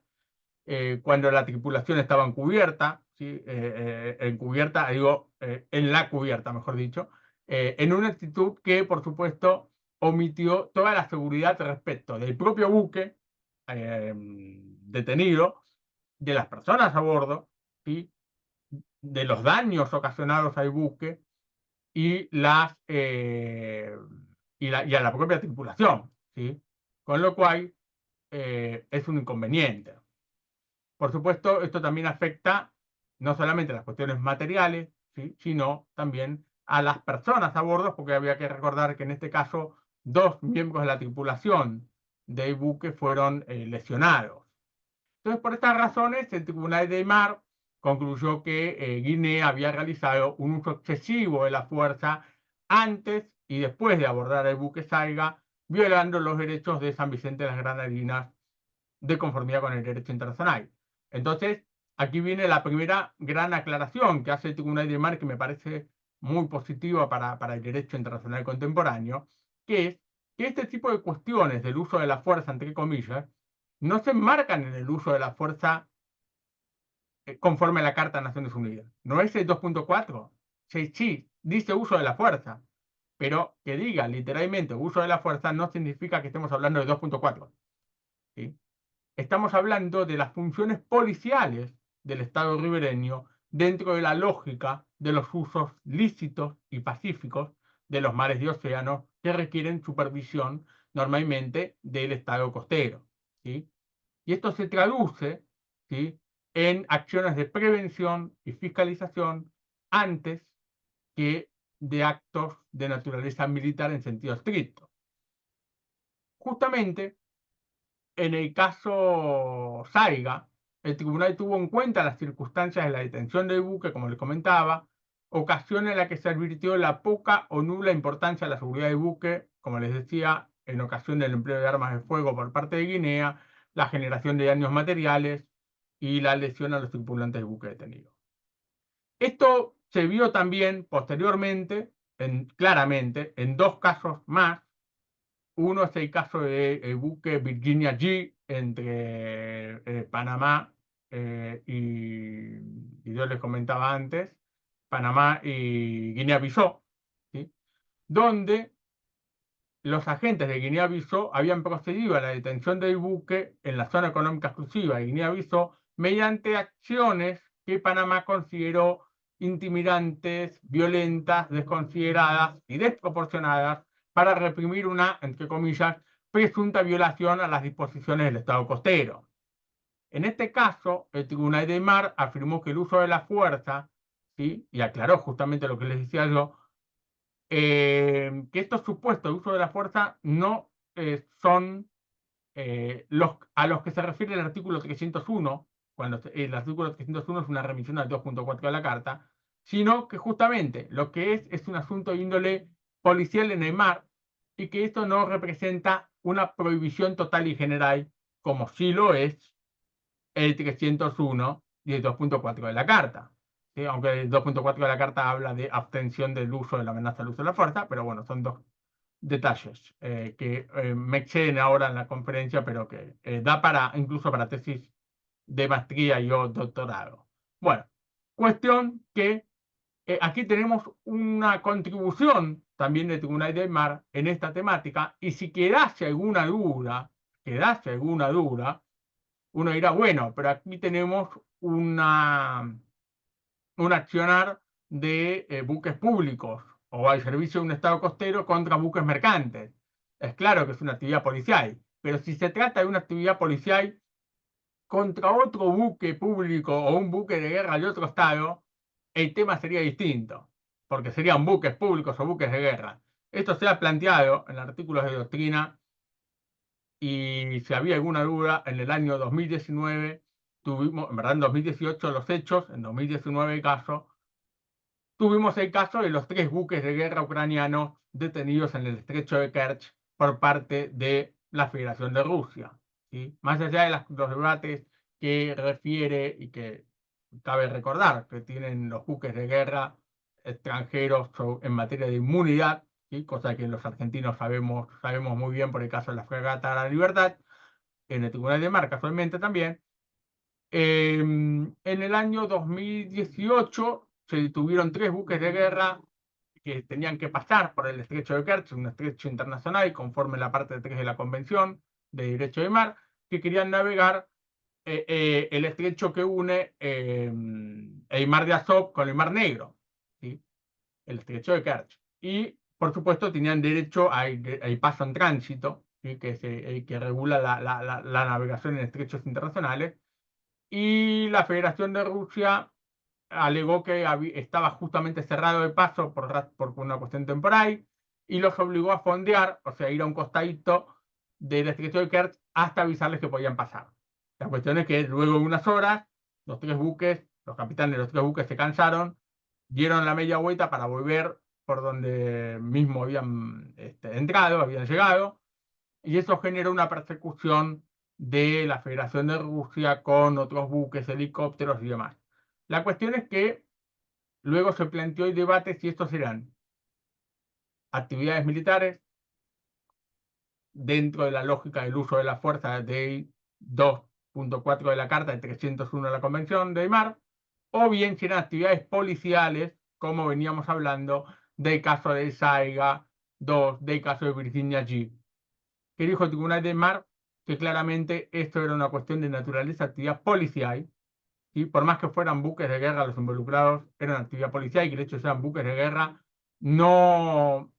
cuando la tripulación estaba en cubierta, ¿sí? En cubierta, digo, en la cubierta, mejor dicho, en una actitud que, por supuesto, omitió toda la seguridad respecto del propio buque detenido, de las personas a bordo, ¿sí? De los daños ocasionados al buque y, y a la propia tripulación, ¿sí? Con lo cual es un inconveniente. Por supuesto, esto también afecta no solamente a las cuestiones materiales, ¿sí? Sino también a las personas a bordo, porque había que recordar que en este caso 2 miembros de la tripulación del buque fueron lesionados. Entonces, por estas razones, el Tribunal de Mar concluyó que Guinea había realizado un uso excesivo de la fuerza antes y después de abordar el buque Saiga, violando los derechos de San Vicente de las Granadinas de conformidad con el derecho internacional. Entonces, aquí viene la primera gran aclaración que hace el Tribunal de Mar, que me parece muy positiva para el derecho internacional contemporáneo, que es que este tipo de cuestiones del uso de la fuerza, entre comillas, no se enmarcan en el uso de la fuerza conforme a la Carta de Naciones Unidas. No es el 2.4. Sí, sí, dice uso de la fuerza, pero que diga literalmente uso de la fuerza no significa que estemos hablando de 2.4. ¿Sí? Estamos hablando de las funciones policiales del Estado ribereño dentro de la lógica de los usos lícitos y pacíficos de los mares y océanos que requieren supervisión normalmente del Estado costero, ¿sí? Y esto se traduce, ¿sí? En acciones de prevención y fiscalización antes que de actos de naturaleza militar en sentido estricto. Justamente en el caso Saiga, el tribunal tuvo en cuenta las circunstancias de la detención del buque, como les comentaba, ocasión en la que se advirtió la poca o nula importancia de la seguridad del buque, como les decía, en ocasión del empleo de armas de fuego por parte de Guinea, la generación de daños materiales y la lesión a los tripulantes del buque detenido. Esto se vio también posteriormente, claramente, en 2 casos más. Uno es el caso del buque Virginia G entre Panamá y yo les comentaba antes, Panamá y Guinea-Bissau, ¿sí? Donde los agentes de Guinea-Bissau habían procedido a la detención del buque en la zona económica exclusiva de Guinea-Bissau mediante acciones que Panamá consideró intimidantes, violentas, desconsideradas y desproporcionadas para reprimir una, entre comillas, presunta violación a las disposiciones del Estado costero. En este caso, el Tribunal de Mar afirmó que el uso de la fuerza, ¿sí? Y aclaró justamente lo que les decía yo, que estos supuestos de uso de la fuerza no son a los que se refiere el artículo 301, cuando el artículo 301 es una remisión al 2.4 de la Carta, sino que justamente lo que es un asunto de índole policial en el mar y que esto no representa una prohibición total y general, como sí lo es el 301 y el 2.4 de la Carta. ¿Sí? Aunque el 2.4 de la Carta habla de abstención del uso de la amenaza del uso de la fuerza, pero bueno, son dos detalles que me exceden ahora en la conferencia, pero que da para incluso para tesis de maestría y o doctorado. Bueno, cuestión que aquí tenemos una contribución también de Tribunal del Mar en esta temática, y si quedase alguna duda, uno dirá, bueno, pero aquí tenemos un accionar de buques públicos o al servicio de un Estado costero contra buques mercantes. Es claro que es una actividad policial, pero si se trata de una actividad policial contra otro buque público o un buque de guerra de otro Estado, el tema sería distinto, porque serían buques públicos o buques de guerra. Esto se ha planteado en artículos de doctrina y si había alguna duda, en el año 2019 tuvimos, en verdad en 2018 los hechos, en 2019 el caso, tuvimos el caso de los 3 buques de guerra ucranianos detenidos en el estrecho de Kerch por parte de la Federación de Rusia. ¿Sí? Más allá de los debates que refiere y que cabe recordar que tienen los buques de guerra extranjeros en materia de inmunidad, ¿sí? Cosa que los argentinos sabemos muy bien por el caso de la fragata La Libertad, en el Tribunal de Mar casualmente también. En el año 2018 se detuvieron 3 buques de guerra que tenían que pasar por el estrecho de Kerch, un estrecho internacional, conforme la parte 3 de la Convención de Derecho de Mar, que querían navegar el estrecho que une el mar de Azov con el mar Negro, ¿sí? El estrecho de Kerch. Y, por supuesto, tenían derecho al paso en tránsito, ¿sí? Que es el que regula la navegación en estrechos internacionales. Y la Federación de Rusia alegó que estaba justamente cerrado de paso por una cuestión temporal y los obligó a fondear, o sea, ir a un costadito del estrecho de Kerch hasta avisarles que podían pasar. La cuestión es que luego de unas horas, los capitanes de los 3 buques se cansaron, dieron la media vuelta para volver por donde mismo habían entrado, habían llegado, y eso generó una persecución de la Federación de Rusia con otros buques, helicópteros y demás. La cuestión es que luego se planteó el debate si estos eran actividades militares dentro de la lógica del uso de la fuerza de 2.4 de la Carta de 301 de la Convención de Mar, o bien si eran actividades policiales, como veníamos hablando del caso de Saiga 2, del caso de Virginia G, que dijo el Tribunal de Mar que claramente esto era una cuestión de naturaleza, actividad policial, y por más que fueran buques de guerra los involucrados, eran actividad policial y que el hecho de sean buques de guerra no,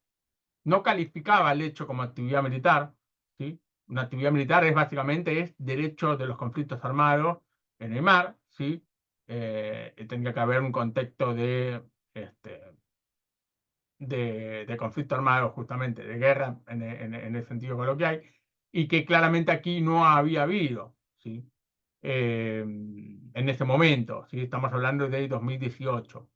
no calificaba el hecho como actividad militar. ¿Sí? Una actividad militar básicamente es derecho de los conflictos armados en el mar, ¿sí? Tendría que haber un contexto este, de conflicto armado, justamente, de guerra en el sentido coloquial, y que claramente aquí no había habido, ¿sí? En ese momento, ¿sí? Estamos hablando de 2018.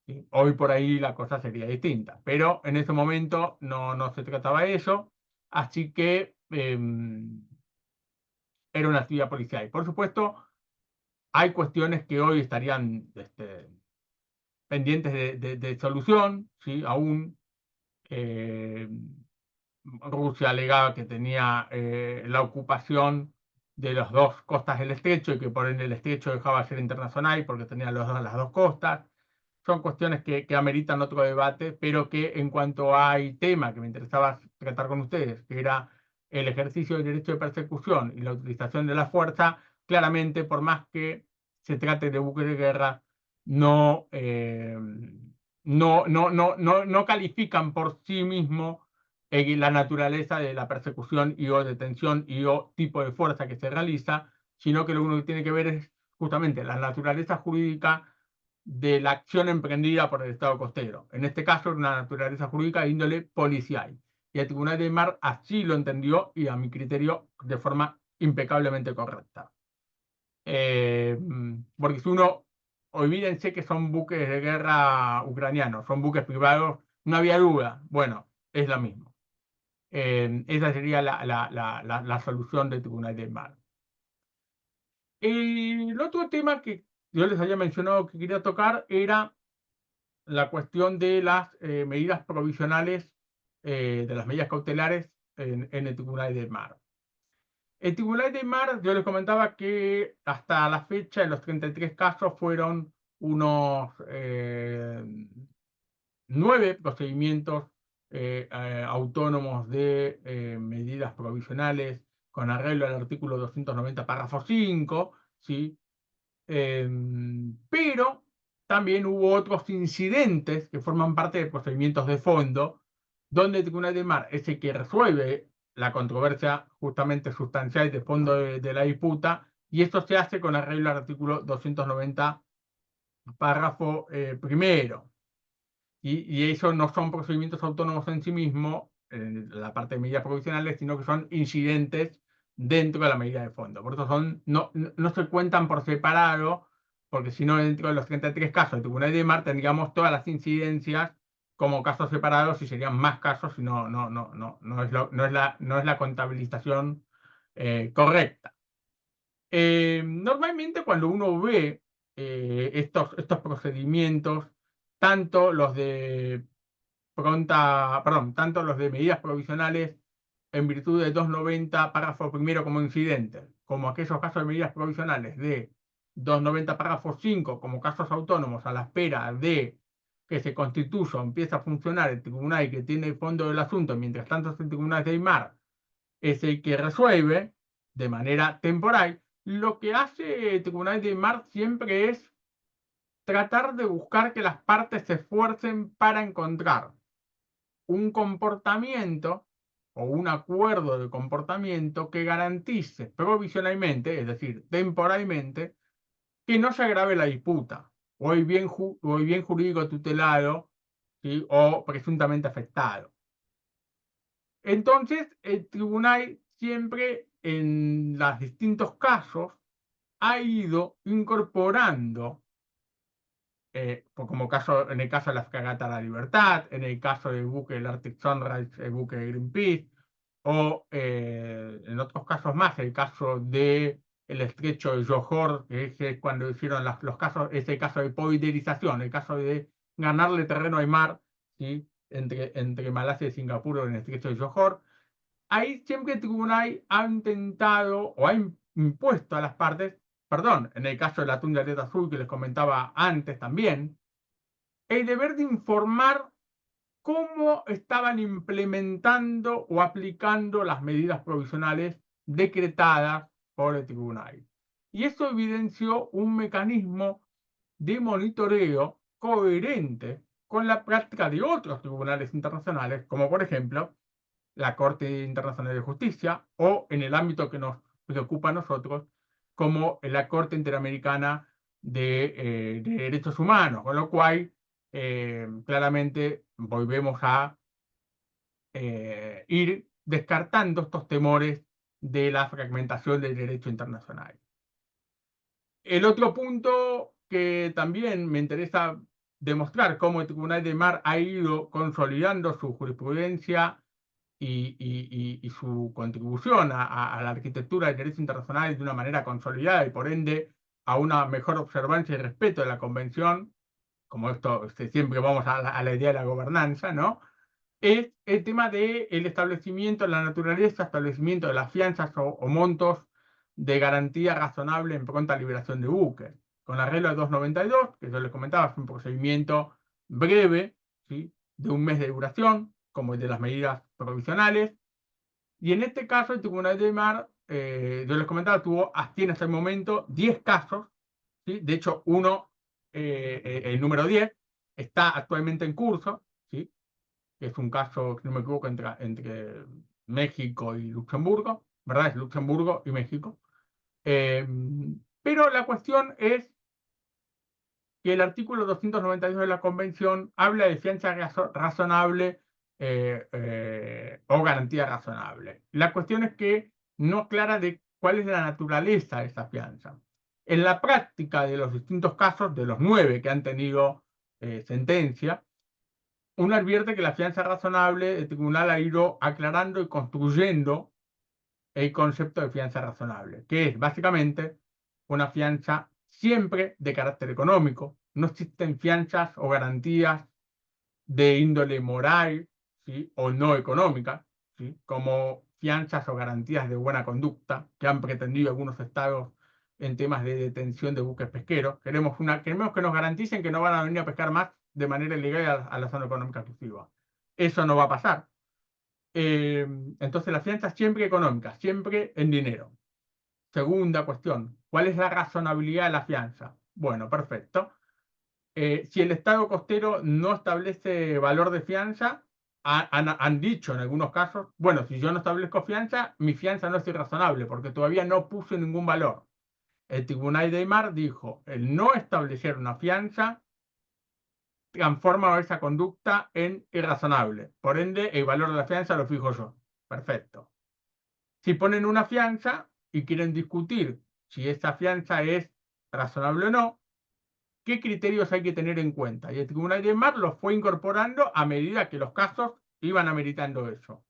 ¿Sí? Hoy por ahí la cosa sería distinta, pero en ese momento no se trataba de eso, así que era una actividad policial. Por supuesto, hay cuestiones que hoy estarían pendientes de solución, ¿sí? Aún eh, Rusia alegaba que tenía la ocupación de las 2 costas del estrecho y que por ende el estrecho dejaba de ser internacional porque tenía las 2 costas. Son cuestiones que ameritan otro debate, pero que en cuanto al tema que me interesaba tratar con ustedes, que era el ejercicio del derecho de persecución y la utilización de la fuerza, claramente, por más que se trate de buques de guerra, no, no califican por sí mismos la naturaleza de la persecución y o detención y o tipo de fuerza que se realiza, sino que lo único que tiene que ver es justamente la naturaleza jurídica de la acción emprendida por el Estado costero. En este caso, una naturaleza jurídica de índole policial. Y el Tribunal de Mar así lo entendió y a mi criterio de forma impecablemente correcta. Porque si uno, olvídense que son buques de guerra ucranianos, son buques privados, no había duda. Bueno, es lo mismo. Esa sería la solución del Tribunal del Mar. El otro tema que yo les había mencionado que quería tocar era la cuestión de las medidas provisionales, de las medidas cautelares en el Tribunal del Mar. El Tribunal del Mar, yo les comentaba que hasta la fecha, en los 33 casos, fueron unos 9 procedimientos autónomos de medidas provisionales con arreglo al artículo 290, párrafo 5, ¿sí? Pero también hubo otros incidentes que forman parte de procedimientos de fondo, donde el Tribunal de Mar es el que resuelve la controversia justamente sustancial de fondo de la disputa, y esto se hace con arreglo al artículo 290, párrafo primero. Y eso no son procedimientos autónomos en sí mismos, en la parte de medidas provisionales, sino que son incidentes dentro de la medida de fondo. Por eso no se cuentan por separado, porque si no, dentro de los 33 casos de Tribunal de Mar tendríamos todas las incidencias como casos separados y serían más casos y no es la contabilización correcta. Normalmente cuando uno ve estos procedimientos, tanto los de tanto los de medidas provisionales en virtud de 290 párrafo primero como incidentes, como aquellos casos de medidas provisionales de 290 párrafo 5 como casos autónomos a la espera de que se constituya o empiece a funcionar el tribunal que tiene el fondo del asunto, mientras tanto el tribunal de Aymar es el que resuelve de manera temporal. Lo que hace el tribunal de Aymar siempre es tratar de buscar que las partes se esfuercen para encontrar un comportamiento o un acuerdo de comportamiento que garantice provisionalmente, es decir, temporalmente, que no se agrave la disputa o el bien jurídico tutelado, ¿sí? O presuntamente afectado. Entonces, el tribunal siempre en los distintos casos ha ido incorporando como en el caso de la fragata La Libertad, en el caso del buque del Arctic Sunrise, el buque de Greenpeace, o en otros casos más, el caso de el estrecho de Johor, que es cuando hicieron los casos, ese caso de poiderización, el caso de ganarle terreno al mar, ¿sí? entre Malasia y Singapur en el estrecho de Johor. Ahí siempre el tribunal ha intentado o ha impuesto a las partes, perdón, en el caso del atún de aleta azul que les comentaba antes también, el deber de informar cómo estaban implementando o aplicando las medidas provisionales decretadas por el tribunal. Y eso evidenció un mecanismo de monitoreo coherente con la práctica de otros tribunales internacionales, como por ejemplo la Corte Internacional de Justicia o en el ámbito que nos preocupa a nosotros, como la Corte Interamericana de Derechos Humanos, con lo cual claramente volvemos a ir descartando estos temores de la fragmentación del derecho internacional. El otro punto que también me interesa demostrar cómo el Tribunal de Mar ha ido consolidando su jurisprudencia y su contribución a la arquitectura del derecho internacional de una manera consolidada y por ende a una mejor observancia y respeto de la Convención, como esto siempre vamos a la idea de la gobernanza, ¿no? Es el tema del establecimiento, la naturaleza, establecimiento de las fianzas o montos de garantía razonable en pronta liberación de buques. Con la regla 292, que yo les comentaba, es un procedimiento breve, ¿sí? De un mes de duración, como el de las medidas provisionales. Y en este caso, el Tribunal de Mar, yo les comentaba, tiene hasta el momento 10 casos, ¿sí? De hecho, el número 10, está actualmente en curso, ¿sí? Que es un caso, si no me equivoco, entre México y Luxemburgo, ¿verdad? Es Luxemburgo y México. Eh, pero la cuestión es que el artículo 292 de la Convención habla de fianza razonable o garantía razonable. La cuestión es que no aclara de cuál es la naturaleza de esa fianza. En la práctica de los distintos casos, de los 9 que han tenido sentencia, uno advierte que la fianza razonable, el tribunal ha ido aclarando y construyendo el concepto de fianza razonable, que es básicamente una fianza siempre de carácter económico. No existen fianzas o garantías de índole moral, ¿sí? O no económica, ¿sí? Como fianzas o garantías de buena conducta que han pretendido algunos estados en temas de detención de buques pesqueros. Queremos que nos garanticen que no van a venir a pescar más de manera ilegal a la zona económica exclusiva. Eso no va a pasar. Entonces la fianza es siempre económica, siempre en dinero. Segunda cuestión, ¿cuál es la razonabilidad de la fianza? Bueno, perfecto. Si el Estado costero no establece valor de fianza, han dicho en algunos casos, bueno, si yo no establezco fianza, mi fianza no es irrazonable porque todavía no puse ningún valor. El Tribunal de Aymar dijo, el no establecer una fianza transforma esa conducta en irrazonable. Por ende, el valor de la fianza lo fijo yo. Perfecto. Si ponen una fianza y quieren discutir si esa fianza es razonable o no, ¿qué criterios hay que tener en cuenta? Y el Tribunal de Mar los fue incorporando a medida que los casos iban ameritando eso.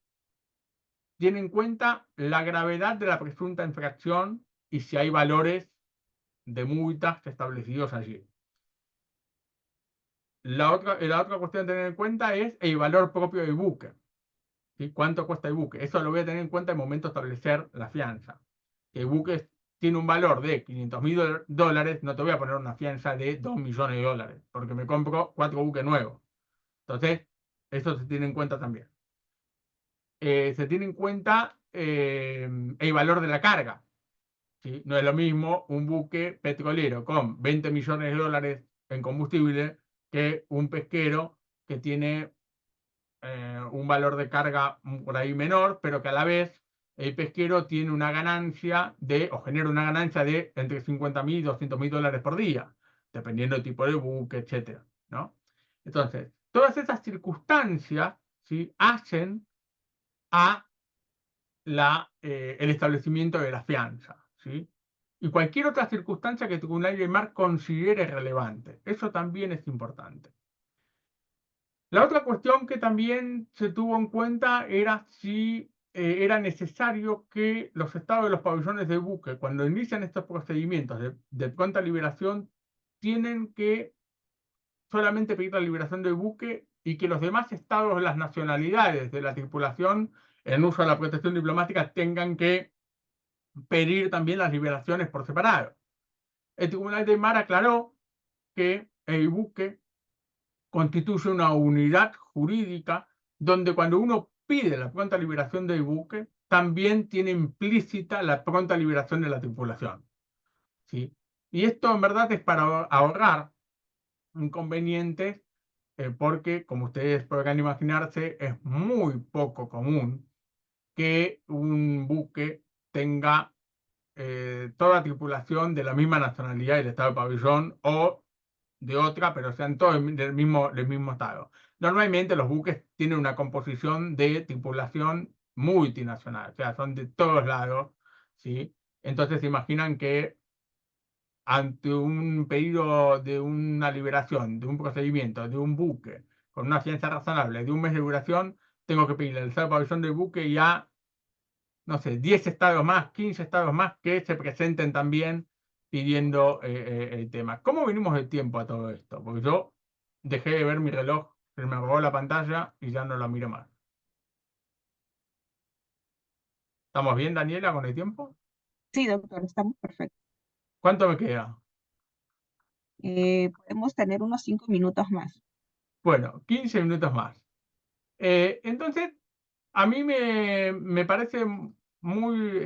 Tiene en cuenta la gravedad de la presunta infracción y si hay valores de multas establecidos allí. La otra cuestión a tener en cuenta es el valor propio del buque. ¿Sí? ¿Cuánto cuesta el buque? Eso lo voy a tener en cuenta en el momento de establecer la fianza. Si el buque tiene un valor de $500.000, no te voy a poner una fianza de $2 millones, porque me compro 4 buques nuevos. Entonces, eso se tiene en cuenta también. Se tiene en cuenta el valor de la carga. ¿Sí? No es lo mismo un buque petrolero con $20 millones en combustible que un pesquero que tiene un valor de carga por ahí menor, pero que a la vez el pesquero tiene una ganancia o genera una ganancia de entre $50.000 y $200.000 por día, dependiendo del tipo de buque, etcétera, ¿no? Entonces, todas esas circunstancias, ¿sí?, hacen a el establecimiento de la fianza, ¿sí? Y cualquier otra circunstancia que el Tribunal de Mar considere relevante. Eso también es importante. La otra cuestión que también se tuvo en cuenta era si era necesario que los estados de los pabellones de buque, cuando inician estos procedimientos de pronta liberación, tienen que solamente pedir la liberación del buque y que los demás estados, las nacionalidades de la tripulación en uso de la protección diplomática tengan que pedir también las liberaciones por separado. El Tribunal de Mar aclaró que el buque constituye una unidad jurídica donde cuando uno pide la pronta liberación del buque, también tiene implícita la pronta liberación de la tripulación, ¿sí? Y esto en verdad es para ahorrar inconvenientes, porque, como ustedes podrán imaginarse, es muy poco común que un buque tenga toda tripulación de la misma nacionalidad del Estado de pabellón o de otra, pero sean todos del mismo estado. Normalmente los buques tienen una composición de tripulación multinacional, o sea, son de todos lados, ¿sí? Entonces se imaginan que ante un pedido de una liberación, de un procedimiento, de un buque, con una fianza razonable, de un mes de duración, tengo que pedirle al Estado de pabellón del buque y a, no sé, 10 estados más, 15 estados más que se presenten también pidiendo el tema. ¿Cómo venimos de tiempo a todo esto? Porque yo dejé de ver mi reloj, se me apagó la pantalla y ya no la miro más. ¿Estamos bien, Daniela, con el tiempo? Sí, doctor, estamos perfectos. ¿Cuánto me queda? Podemos tener unos 5 minutos más. Bueno, 15 minutos más. Entonces, a mí me parece muy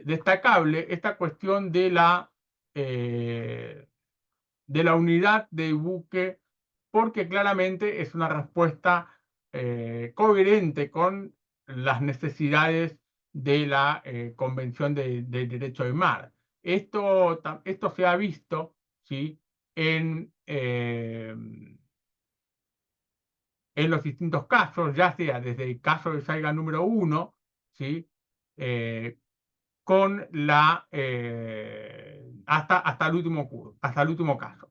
destacable esta cuestión de la unidad del buque, porque claramente es una respuesta coherente con las necesidades de la Convención del Derecho del Mar. Esto se ha visto, ¿sí?, en los distintos casos, ya sea desde el caso de Saiga número 1, ¿sí?, eh, con hasta el último caso.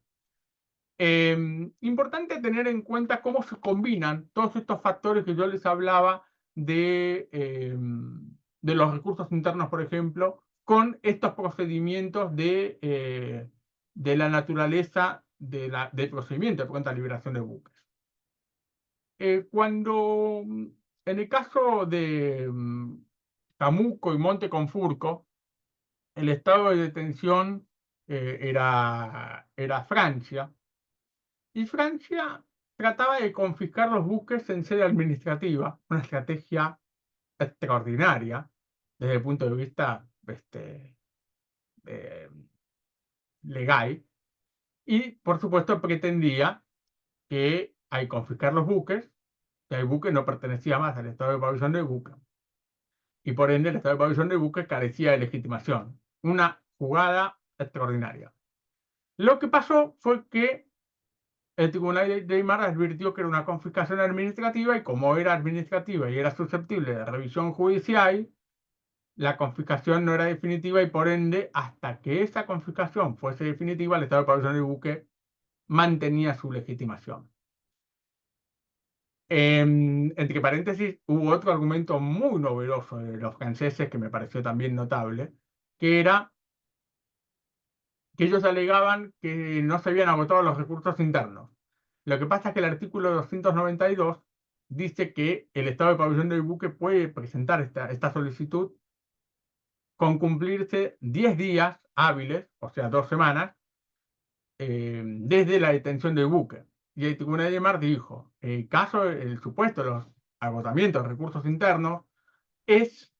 Importante tener en cuenta cómo se combinan todos estos factores que yo les hablaba de los recursos internos, por ejemplo, con estos procedimientos de la naturaleza del procedimiento de pronta liberación de buques. En el caso de Camuco y Monte Conforco, el estado de detención era Francia, y Francia trataba de confiscar los buques en sede administrativa, una estrategia extraordinaria desde el punto de vista eh, legal, y por supuesto pretendía que al confiscar los buques, que el buque no pertenecía más al Estado de pabellón del buque, y por ende el Estado de pabellón del buque carecía de legitimación. Una jugada extraordinaria. Lo que pasó fue que El Tribunal de Aymar advirtió que era una confiscación administrativa y como era administrativa y era susceptible de revisión judicial, la confiscación no era definitiva y por ende, hasta que esa confiscación fuese definitiva, el Estado de Pabellón del Buque mantenía su legitimación. Entre paréntesis, hubo otro argumento muy novedoso de los franceses que me pareció también notable, que era que ellos alegaban que no se habían agotado los recursos internos. Lo que pasa es que el artículo 292 dice que el Estado de Pabellón del Buque puede presentar esta solicitud con cumplirse 10 días hábiles, o sea, 2 semanas, desde la detención del buque. Y el Tribunal de Mar dijo, el caso, el supuesto de los agotamientos de recursos internos es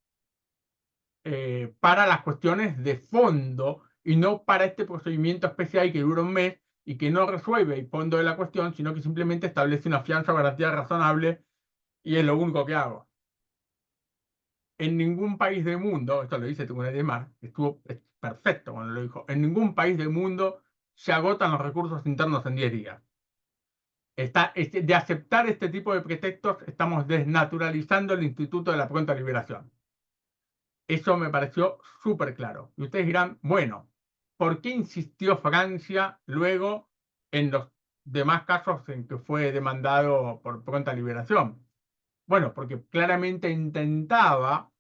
para las cuestiones de fondo y no para este procedimiento especial que dura un mes y que no resuelve el fondo de la cuestión, sino que simplemente establece una fianza o garantía razonable y es lo único que hago. En ningún país del mundo, esto lo dice el Tribunal de Mar, estuvo perfecto cuando lo dijo, en ningún país del mundo se agotan los recursos internos en 10 días. De aceptar este tipo de pretextos, estamos desnaturalizando el instituto de la pronta liberación. Eso me pareció súper claro. Y ustedes dirán, bueno, ¿por qué insistió Francia luego en los demás casos en que fue demandado por pronta liberación? Bueno, porque claramente intentaba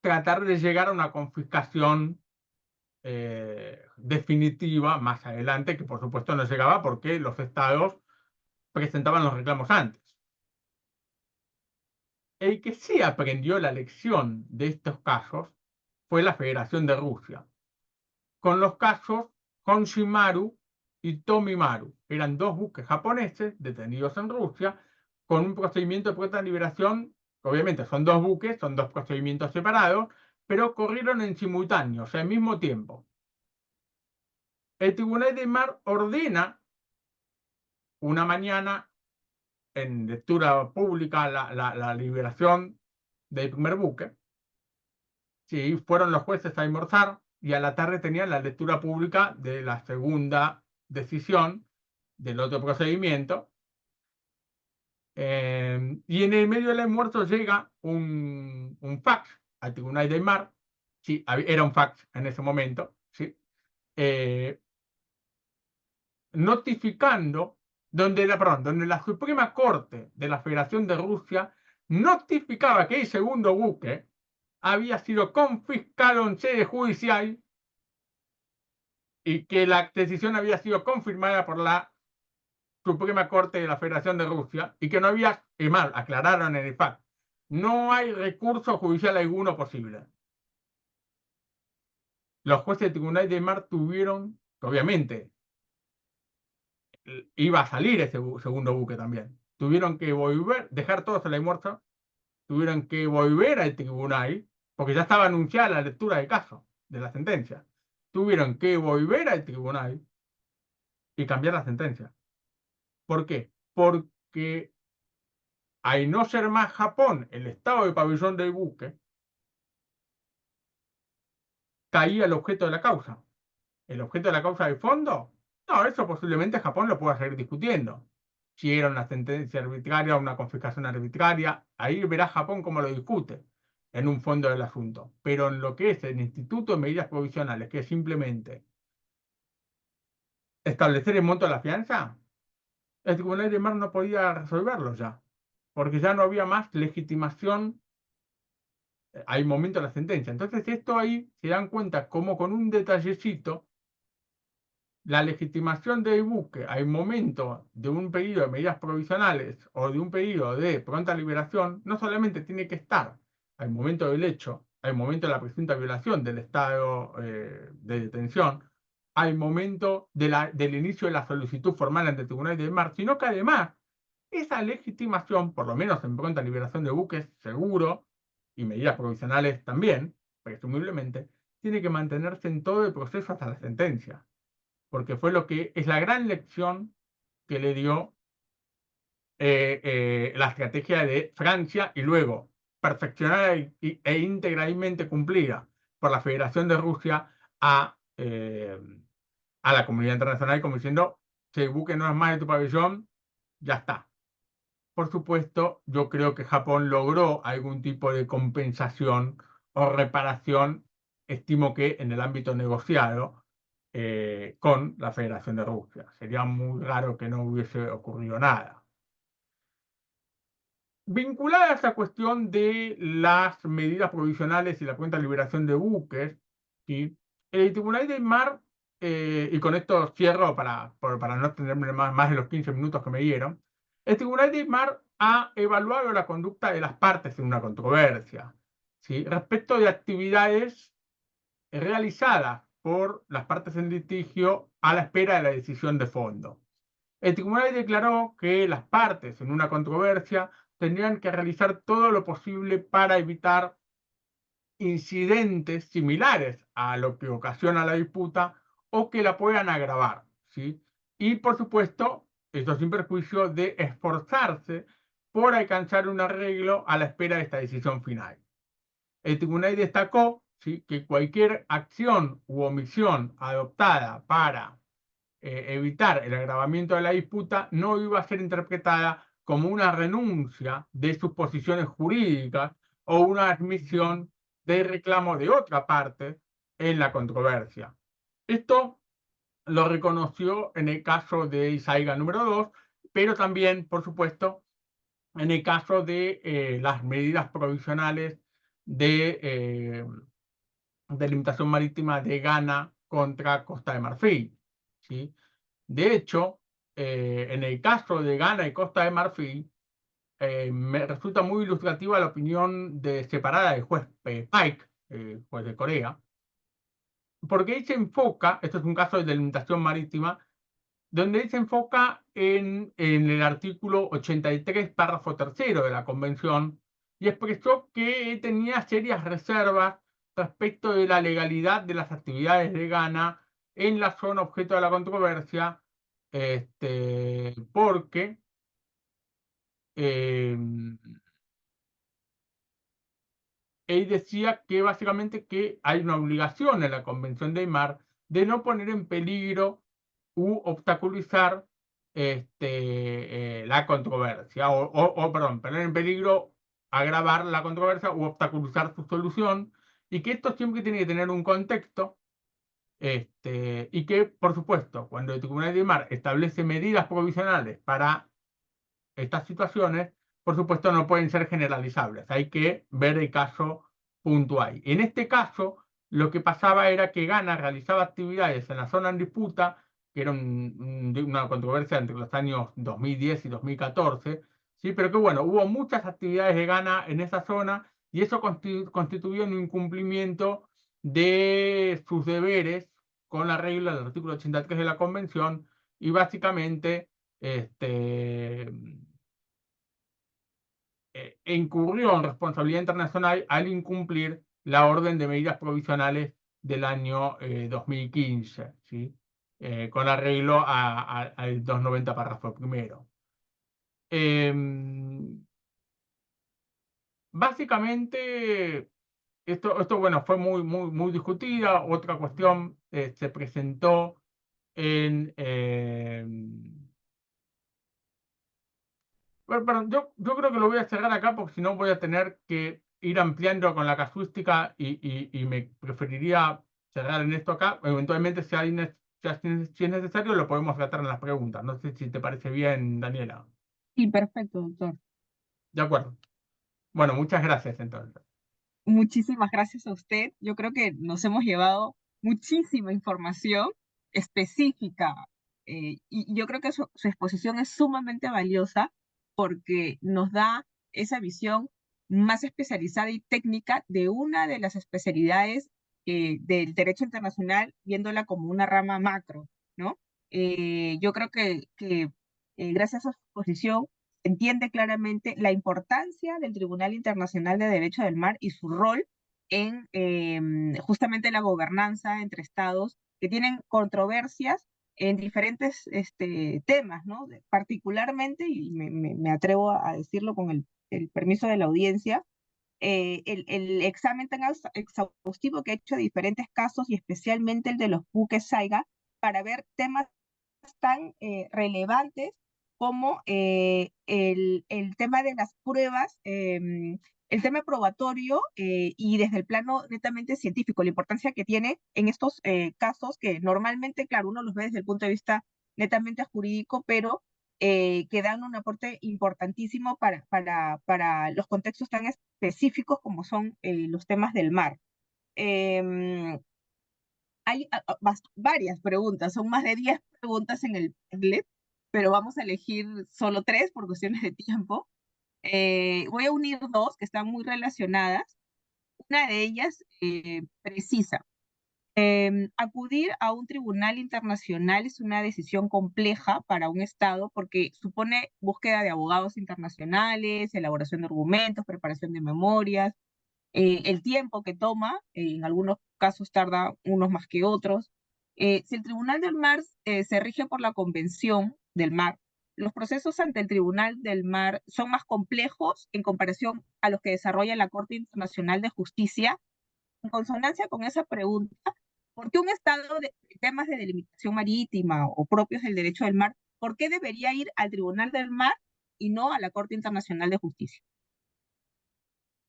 tratar de llegar a una confiscación definitiva más adelante, que por supuesto no llegaba porque los estados presentaban los reclamos antes. El que sí aprendió la lección de estos casos fue la Federación de Rusia, con los casos Honshimaru y Tomimaru. Eran dos buques japoneses detenidos en Rusia con un procedimiento de pronta liberación. Obviamente son dos buques, son dos procedimientos separados, pero corrieron en simultáneo, o sea, al mismo tiempo. El Tribunal de Mar ordena una mañana en lectura pública la liberación del primer buque. Sí, fueron los jueces a almorzar y a la tarde tenían la lectura pública de la segunda decisión del otro procedimiento. Y en el medio del almuerzo llega un fax al Tribunal del Mar. Sí, era un fax en ese momento. ¿Sí? eh, Notificando, donde la Suprema Corte de la Federación de Rusia notificaba que el segundo buque había sido confiscado en sede judicial y que la decisión había sido confirmada por la Suprema Corte de la Federación de Rusia y que no había, y mal, aclararon en el fact, no hay recurso judicial alguno posible. Los jueces del Tribunal de Mar tuvieron, obviamente, iba a salir ese segundo buque también. Tuvieron que volver, dejar todos el almuerzo, tuvieron que volver al tribunal, porque ya estaba anunciada la lectura del caso, de la sentencia. Tuvieron que volver al tribunal y cambiar la sentencia. ¿Por qué? Porque al no ser más Japón el estado de pabellón del buque, caía el objeto de la causa. ¿El objeto de la causa de fondo? No, eso posiblemente Japón lo pueda seguir discutiendo. Si era una sentencia arbitraria o una confiscación arbitraria, ahí verá Japón cómo lo discute en un fondo del asunto. Pero en lo que es el Instituto de Medidas Provisionales, que es simplemente establecer el monto de la fianza, el Tribunal de Mar no podía resolverlo ya, porque ya no había más legitimación al momento de la sentencia. Entonces esto ahí se dan cuenta como con un detallecito la legitimación del buque al momento de un pedido de medidas provisionales o de un pedido de pronta liberación no solamente tiene que estar al momento del hecho, al momento de la presunta violación del estado de detención, al momento del inicio de la solicitud formal ante el Tribunal de Mar, sino que además esa legitimación, por lo menos en pronta liberación de buques, seguro, y medidas provisionales también, presumiblemente, tiene que mantenerse en todo el proceso hasta la sentencia, porque fue lo que es la gran lección que le dio la estrategia de Francia y luego perfeccionada e integralmente cumplida por la Federación de Rusia a, eh, a la comunidad internacional, como diciendo, si el buque no es más de tu pabellón, ya está. Por supuesto, yo creo que Japón logró algún tipo de compensación o reparación, estimo que en el ámbito negociado, con la Federación de Rusia. Sería muy raro que no hubiese ocurrido nada. Vinculada a esa cuestión de las medidas provisionales y la cuenta de liberación de buques, ¿sí? El Tribunal del Mar, y con esto cierro para no tenerme más de los 15 minutos que me dieron, el Tribunal del Mar ha evaluado la conducta de las partes en una controversia, ¿sí? Respecto de actividades realizadas por las partes en litigio a la espera de la decisión de fondo. El tribunal declaró que las partes en una controversia tendrían que realizar todo lo posible para evitar incidentes similares a lo que ocasiona la disputa o que la puedan agravar, ¿sí? Y por supuesto, esto sin perjuicio de esforzarse por alcanzar un arreglo a la espera de esta decisión final. El tribunal destacó, ¿sí?, que cualquier acción u omisión adoptada para evitar el agravamiento de la disputa no iba a ser interpretada como una renuncia de sus posiciones jurídicas o una admisión del reclamo de otra parte en la controversia. Esto lo reconoció en el caso de Isaiga número 2, pero también, por supuesto, en el caso de las medidas provisionales de delimitación marítima de Ghana contra Costa de Marfil, ¿sí? De hecho, en el caso de Ghana y Costa de Marfil, me resulta muy ilustrativa la opinión separada del juez Pike, juez de Corea, porque él se enfoca, esto es un caso de delimitación marítima, donde él se enfoca en el artículo 83, párrafo tercero de la Convención, y expresó que tenía serias reservas respecto de la legalidad de las actividades de Ghana en la zona objeto de la controversia, porque eh, él decía que básicamente que hay una obligación en la Convención de Mar de no poner en peligro u obstaculizar la controversia, perdón, poner en peligro, agravar la controversia u obstaculizar su solución, y que esto siempre tiene que tener un contexto, y que, por supuesto, cuando el Tribunal de Mar establece medidas provisionales para estas situaciones, por supuesto, no pueden ser generalizables. Hay que ver el caso puntual. En este caso, lo que pasaba era que Ghana realizaba actividades en la zona en disputa, que era una controversia entre los años 2010 y 2014, ¿sí? Pero que bueno, hubo muchas actividades de Ghana en esa zona y eso constituyó un incumplimiento de sus deberes con la regla del artículo 83 de la Convención y básicamente este, incurrió en responsabilidad internacional al incumplir la orden de medidas provisionales del año 2015, ¿sí? Con arreglo al 290, párrafo primero. Básicamente, esto bueno, fue muy discutida. Otra cuestión se presentó en, bueno, perdón, yo creo que lo voy a cerrar acá porque si no voy a tener que ir ampliando con la casuística y me preferiría cerrar en esto acá. Eventualmente, si es necesario, lo podemos tratar en las preguntas. No sé si te parece bien, Daniela. Sí, perfecto, doctor. De acuerdo. Bueno, muchas gracias entonces. Muchísimas gracias a usted. Yo creo que nos hemos llevado muchísima información específica, y yo creo que su exposición es sumamente valiosa porque nos da esa visión más especializada y técnica de una de las especialidades del derecho internacional, viéndola como una rama macro, ¿no? Yo creo que gracias a su exposición entiende claramente la importancia del Tribunal Internacional de Derecho del Mar y su rol en justamente la gobernanza entre estados que tienen controversias en diferentes temas, ¿no? Particularmente, y me atrevo a decirlo con el permiso de la audiencia, el examen tan exhaustivo que ha hecho de diferentes casos y especialmente el de los buques Saiga para ver temas tan relevantes como el tema de las pruebas, el tema probatorio y desde el plano netamente científico, la importancia que tiene en estos casos que normalmente, claro, uno los ve desde el punto de vista netamente jurídico, pero que dan un aporte importantísimo para los contextos tan específicos como son los temas del mar. Em, Hay varias preguntas, son más de 10 preguntas en el Padlet, pero vamos a elegir solo tres por cuestiones de tiempo. Voy a unir dos que están muy relacionadas. Una de ellas precisa. Acudir a un tribunal internacional es una decisión compleja para un Estado porque supone búsqueda de abogados internacionales, elaboración de argumentos, preparación de memorias, el tiempo que toma, en algunos casos tarda unos más que otros. Si el Tribunal del Mar se rige por la Convención del Mar, los procesos ante el Tribunal del Mar son más complejos en comparación a los que desarrolla la Corte Internacional de Justicia. En consonancia con esa pregunta, ¿por qué un Estado de temas de delimitación marítima o propios del derecho del mar, por qué debería ir al Tribunal del Mar y no a la Corte Internacional de Justicia?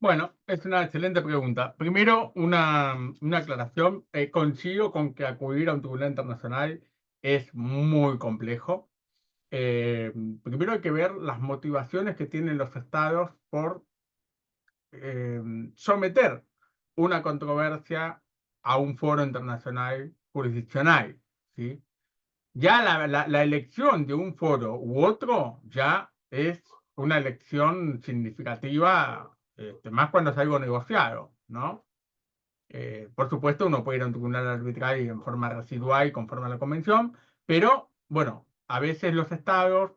Bueno, es una excelente pregunta. Primero, una aclaración. Coincido con que acudir a un tribunal internacional es muy complejo. Eh, Primero hay que ver las motivaciones que tienen los estados por eh, someter una controversia a un foro internacional jurisdiccional, ¿sí? Ya la elección de un foro u otro ya es una elección significativa, más cuando es algo negociado, ¿no? Por supuesto, uno puede ir a un tribunal arbitral en forma residual, conforme a la convención, pero bueno, a veces los estados,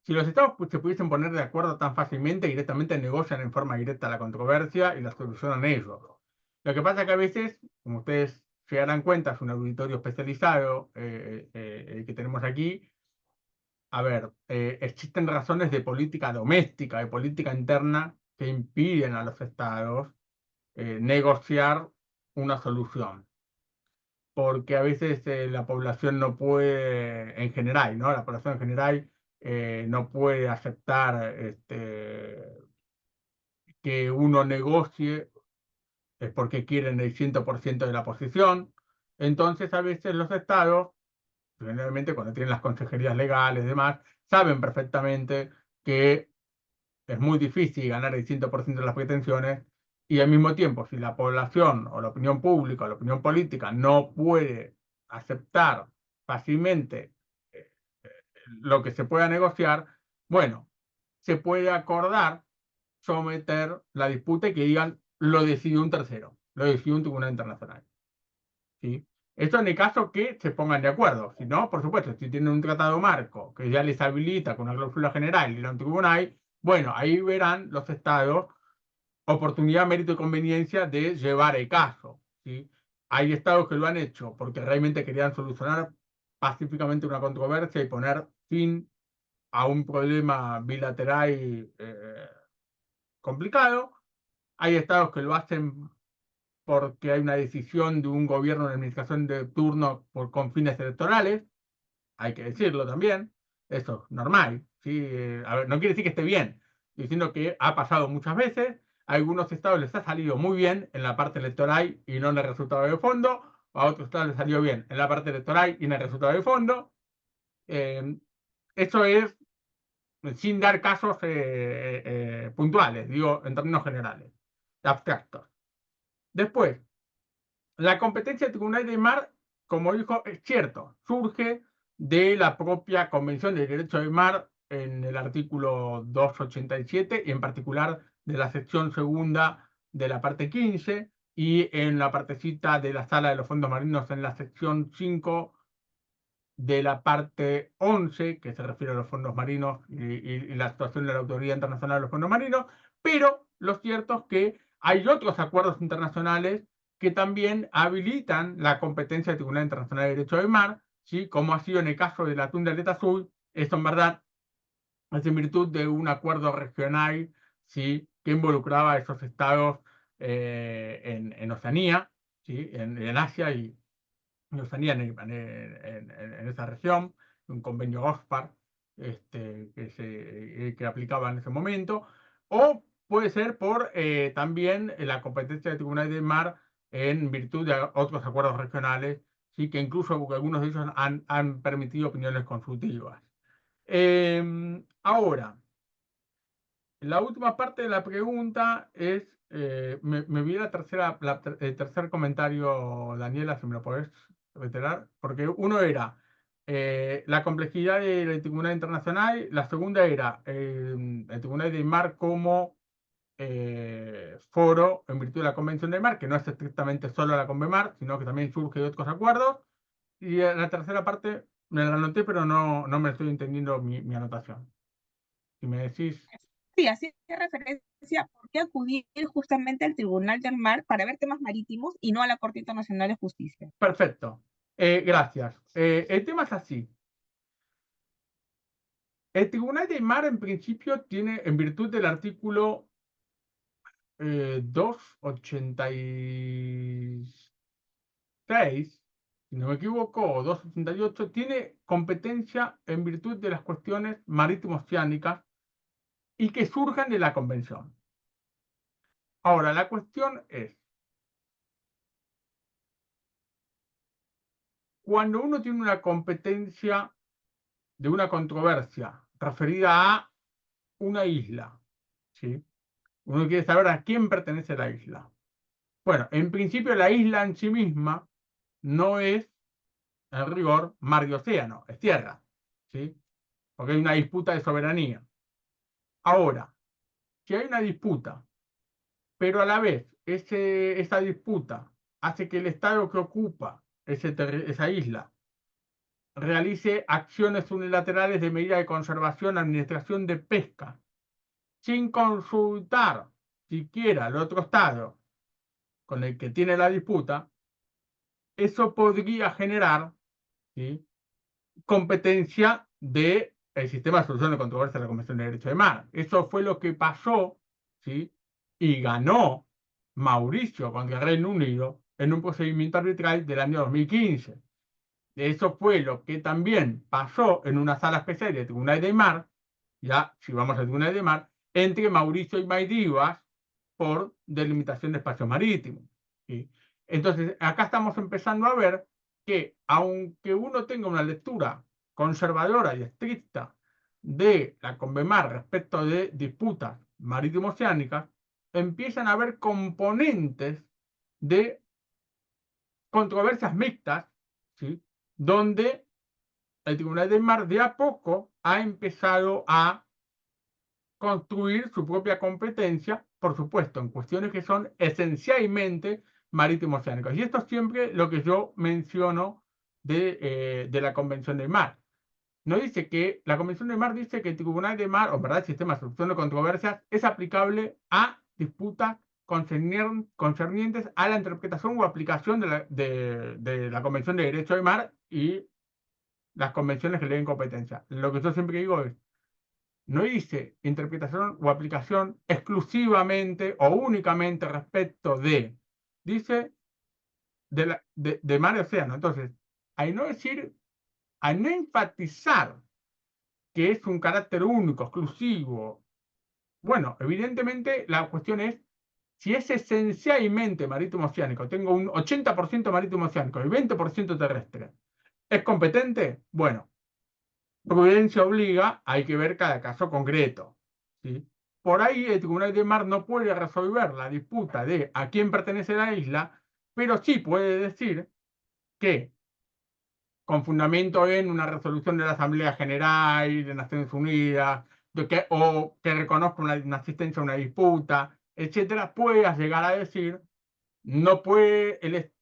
si los estados se pudiesen poner de acuerdo tan fácilmente, directamente negocian en forma directa la controversia y la solucionan ellos. Lo que pasa es que a veces, como ustedes se darán cuenta, es un auditorio especializado el que tenemos aquí. A ver, existen razones de política doméstica, de política interna, que impiden a los estados negociar una solución. Porque a veces la población no puede, en general, ¿no? La población en general no puede aceptar que uno negocie porque quieren el 100% de la posición. Entonces, a veces los estados, generalmente cuando tienen las consejerías legales y demás, saben perfectamente que es muy difícil ganar el 100% de las pretensiones y al mismo tiempo, si la población o la opinión pública o la opinión política no puede aceptar fácilmente eh, lo que se pueda negociar, bueno, se puede acordar someter la disputa y que digan lo decidió un tercero, lo decidió un tribunal internacional. ¿Sí? Esto en el caso que se pongan de acuerdo. Si no, por supuesto, si tienen un tratado marco que ya les habilita con una cláusula general y un tribunal, bueno, ahí verán los estados oportunidad, mérito y conveniencia de llevar el caso. ¿Sí? Hay estados que lo han hecho porque realmente querían solucionar pacíficamente una controversia y poner fin a un problema bilateral complicado. Hay estados que lo hacen porque hay una decisión de un gobierno de administración de turno con fines electorales, hay que decirlo también, eso es normal, ¿sí? A ver, no quiere decir que esté bien, diciendo que ha pasado muchas veces, a algunos estados les ha salido muy bien en la parte electoral y no en el resultado de fondo, a otros estados les salió bien en la parte electoral y en el resultado de fondo. Eh, Eso es sin dar casos puntuales, digo, en términos generales, abstractos. Después, la competencia del Tribunal de Mar, como dijo, es cierto, surge de la propia Convención del Derecho del Mar en el artículo 287 y en particular de la sección segunda de la parte 15 y en la partecita de la Sala de los Fondos Marinos en la sección 5 de la parte 11, que se refiere a los fondos marinos y la situación de la Autoridad Internacional de los Fondos Marinos, pero lo cierto es que hay otros acuerdos internacionales que también habilitan la competencia del Tribunal Internacional de Derecho del Mar, ¿sí? Como ha sido en el caso del atún de aleta azul, esto en verdad es en virtud de un acuerdo regional, ¿sí? Que involucraba a esos estados en Oceanía, ¿sí? En Asia de Oceanía en esa región, un convenio OSPAR que aplicaba en ese momento, o puede ser por también la competencia del Tribunal del Mar en virtud de otros acuerdos regionales, sí, que incluso algunos de ellos han permitido opiniones consultivas. Ahora, la última parte de la pregunta es, me vi el tercer comentario, Daniela, si me lo podés reiterar, porque uno era la complejidad del Tribunal Internacional, la segunda era el Tribunal del Mar como foro en virtud de la Convención del Mar, que no es estrictamente solo la Convemar, sino que también surge de otros acuerdos, y la tercera parte me la anoté, pero no me estoy entendiendo mi anotación. Si me decís... Sí, así de referencia, ¿por qué acudir justamente al Tribunal del Mar para ver temas marítimos y no a la Corte Internacional de Justicia? Perfecto. Gracias. El tema es así. El Tribunal de Mar, en principio, tiene, en virtud del artículo 286, si no me equivoco, o 288, tiene competencia en virtud de las cuestiones marítimo-oceánicas y que surjan de la Convención. Ahora, la cuestión es, cuando uno tiene una competencia de una controversia referida a una isla, ¿sí? Uno quiere saber a quién pertenece la isla. Bueno, en principio la isla en sí misma no es, en rigor, mar y océano, es tierra, ¿sí? Porque hay una disputa de soberanía. Ahora, si hay una disputa, pero a la vez esa disputa hace que el Estado que ocupa esa isla realice acciones unilaterales de medida de conservación, administración de pesca, sin consultar siquiera al otro Estado con el que tiene la disputa, eso podría generar, ¿sí?, competencia del sistema de solución de controversia de la Convención de Derecho de Mar. Eso fue lo que pasó, ¿sí?, y ganó Mauricio contra el Reino Unido en un procedimiento arbitral del año 2015. Eso fue lo que también pasó en una sala especial del Tribunal de Mar, ya si vamos al Tribunal de Mar, entre Mauricio y Maldivas por delimitación de espacio marítimo, ¿sí? Entonces, acá estamos empezando a ver que aunque uno tenga una lectura conservadora y estricta de la Convemar respecto de disputas marítimo-oceánicas, empiezan a haber componentes de controversias mixtas, ¿sí?, donde el Tribunal del Mar de a poco ha empezado a construir su propia competencia, por supuesto, en cuestiones que son esencialmente marítimo-oceánicas. Y esto es siempre lo que yo menciono de la Convención del Mar. No dice que la Convención del Mar dice que el Tribunal de Mar, o verdad, el sistema de solución de controversias, es aplicable a disputas concernientes a la interpretación o aplicación de la Convención de Derecho del Mar y las convenciones que le den competencia. Lo que yo siempre digo es, no dice interpretación o aplicación exclusivamente o únicamente respecto de, dice de mar y océano. Entonces, al no decir, al no enfatizar que es un carácter único, exclusivo, bueno, evidentemente la cuestión es, si es esencialmente marítimo oceánico, tengo un 80% marítimo oceánico y 20% terrestre, ¿es competente? Bueno, prudencia obliga, hay que ver cada caso concreto, ¿sí? Por ahí el Tribunal de Mar no puede resolver la disputa de a quién pertenece la isla, pero sí puede decir que, con fundamento en una resolución de la Asamblea General de Naciones Unidas, o que reconozca una asistencia a una disputa, etcétera, pueda llegar a decir, no puede,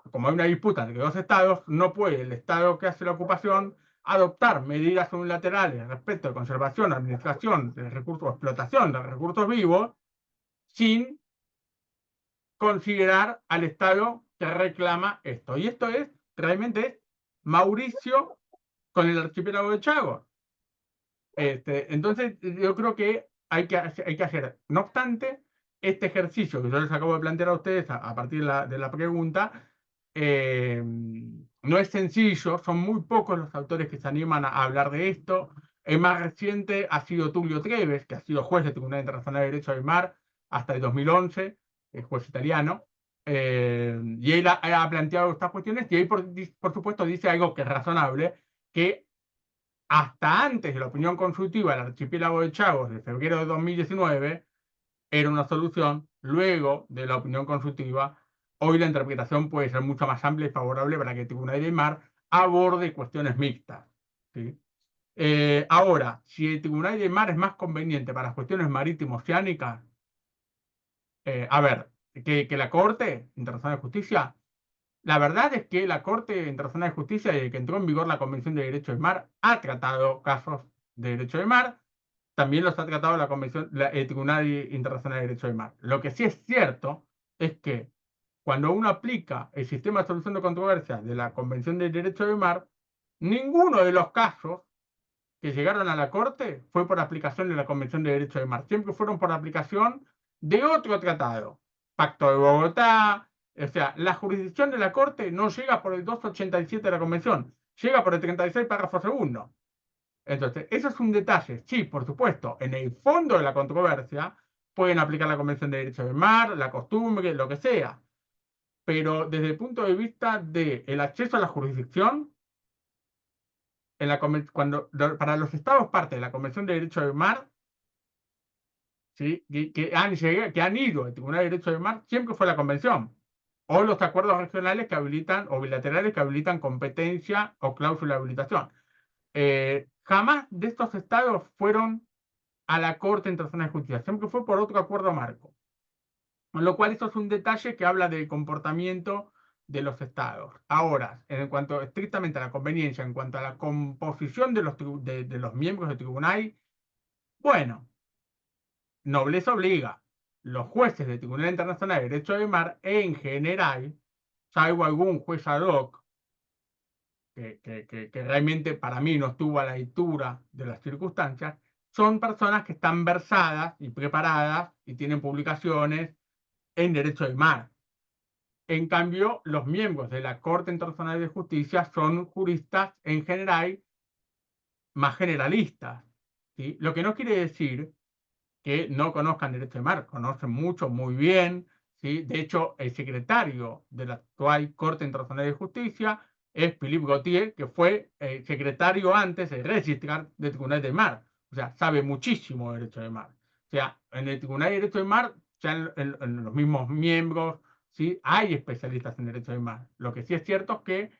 como hay una disputa entre dos estados, no puede el estado que hace la ocupación adoptar medidas unilaterales respecto a conservación, administración de recursos, explotación de recursos vivos, sin considerar al estado que reclama esto. Y esto es, realmente es Mauricio con el archipiélago de Chagos. Entonces, yo creo que hay que hacer, no obstante, este ejercicio que yo les acabo de plantear a ustedes a partir de la pregunta, no es sencillo, son muy pocos los autores que se animan a hablar de esto. El más reciente ha sido Tullio Treves, que ha sido juez del Tribunal Internacional de Derecho del Mar hasta el 2011, es juez italiano, y él ha planteado estas cuestiones y él, por supuesto, dice algo que es razonable, que hasta antes de la opinión consultiva del archipiélago de Chagos de febrero de 2019 era una solución, luego de la opinión consultiva, hoy la interpretación puede ser mucho más amplia y favorable para que el Tribunal del Mar aborde cuestiones mixtas. ¿Sí? Ahora, si el Tribunal del Mar es más conveniente para las cuestiones marítimo-oceánicas, a ver, que la Corte Internacional de Justicia, la verdad es que la Corte Internacional de Justicia, desde que entró en vigor la Convención de Derecho del Mar, ha tratado casos de derecho del mar, también los ha tratado el Tribunal Internacional de Derecho del Mar. Lo que sí es cierto es que cuando uno aplica el sistema de solución de controversias de la Convención de Derecho del Mar, ninguno de los casos que llegaron a la Corte fue por aplicación de la Convención de Derecho del Mar. Siempre fueron por aplicación de otro tratado. Pacto de Bogotá. O sea, la jurisdicción de la Corte no llega por el 287 de la Convención, llega por el 36 párrafo segundo. Entonces, eso es un detalle. Sí, por supuesto, en el fondo de la controversia pueden aplicar la Convención de Derecho del Mar, la costumbre, lo que sea. Pero desde el punto de vista del acceso a la jurisdicción, para los estados parte de la Convención de Derecho del Mar, ¿sí? que han ido al Tribunal de Derecho del Mar, siempre fue la Convención. O los acuerdos regionales que habilitan, o bilaterales que habilitan competencia o cláusula de habilitación. Jamás de estos estados fueron a la Corte Internacional de Justicia, siempre fue por otro acuerdo marco. Con lo cual, eso es un detalle que habla del comportamiento de los estados. Ahora, en cuanto estrictamente a la conveniencia, en cuanto a la composición de los miembros del tribunal, bueno, nobleza obliga. Los jueces del Tribunal Internacional de Derecho del Mar, en general, salvo algún juez ad hoc, que realmente para mí no estuvo a la altura de las circunstancias, son personas que están versadas y preparadas y tienen publicaciones en Derecho del Mar. En cambio, los miembros de la Corte Internacional de Justicia son juristas en general más generalistas. ¿Sí? Lo que no quiere decir que no conozcan derecho de mar, conocen mucho, muy bien. ¿Sí? De hecho, el secretario de la actual Corte Internacional de Justicia es Philippe Gautier, que fue secretario antes, el registrar del Tribunal de Mar. O sea, sabe muchísimo de derecho de mar. O sea, en el Tribunal de Derecho de Mar, ya en los mismos miembros, ¿sí? Hay especialistas en derecho de mar. Lo que sí es cierto es que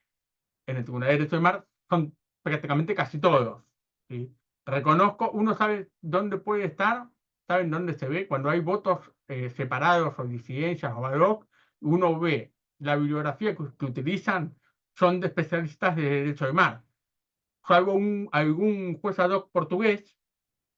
en el Tribunal de Derecho de Mar son prácticamente casi todos. ¿Sí? Reconozco, uno sabe dónde puede estar, saben dónde se ve, cuando hay votos separados o disidencias o ad hoc, uno ve la bibliografía que utilizan, son de especialistas de derecho de mar. Salvo algún juez ad hoc portugués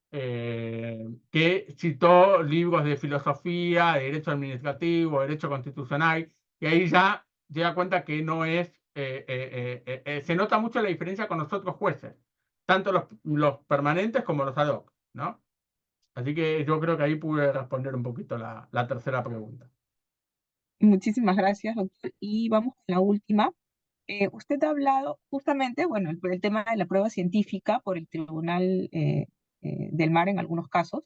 que citó libros de filosofía, de derecho administrativo, derecho constitucional, y ahí ya se da cuenta que no es, se nota mucho la diferencia con los otros jueces, tanto los permanentes como los ad hoc, ¿no? Así que yo creo que ahí pude responder un poquito la tercera pregunta. Muchísimas gracias, doctor. Y vamos con la última. Usted ha hablado justamente, bueno, el tema de la prueba científica por el Tribunal del Mar en algunos casos.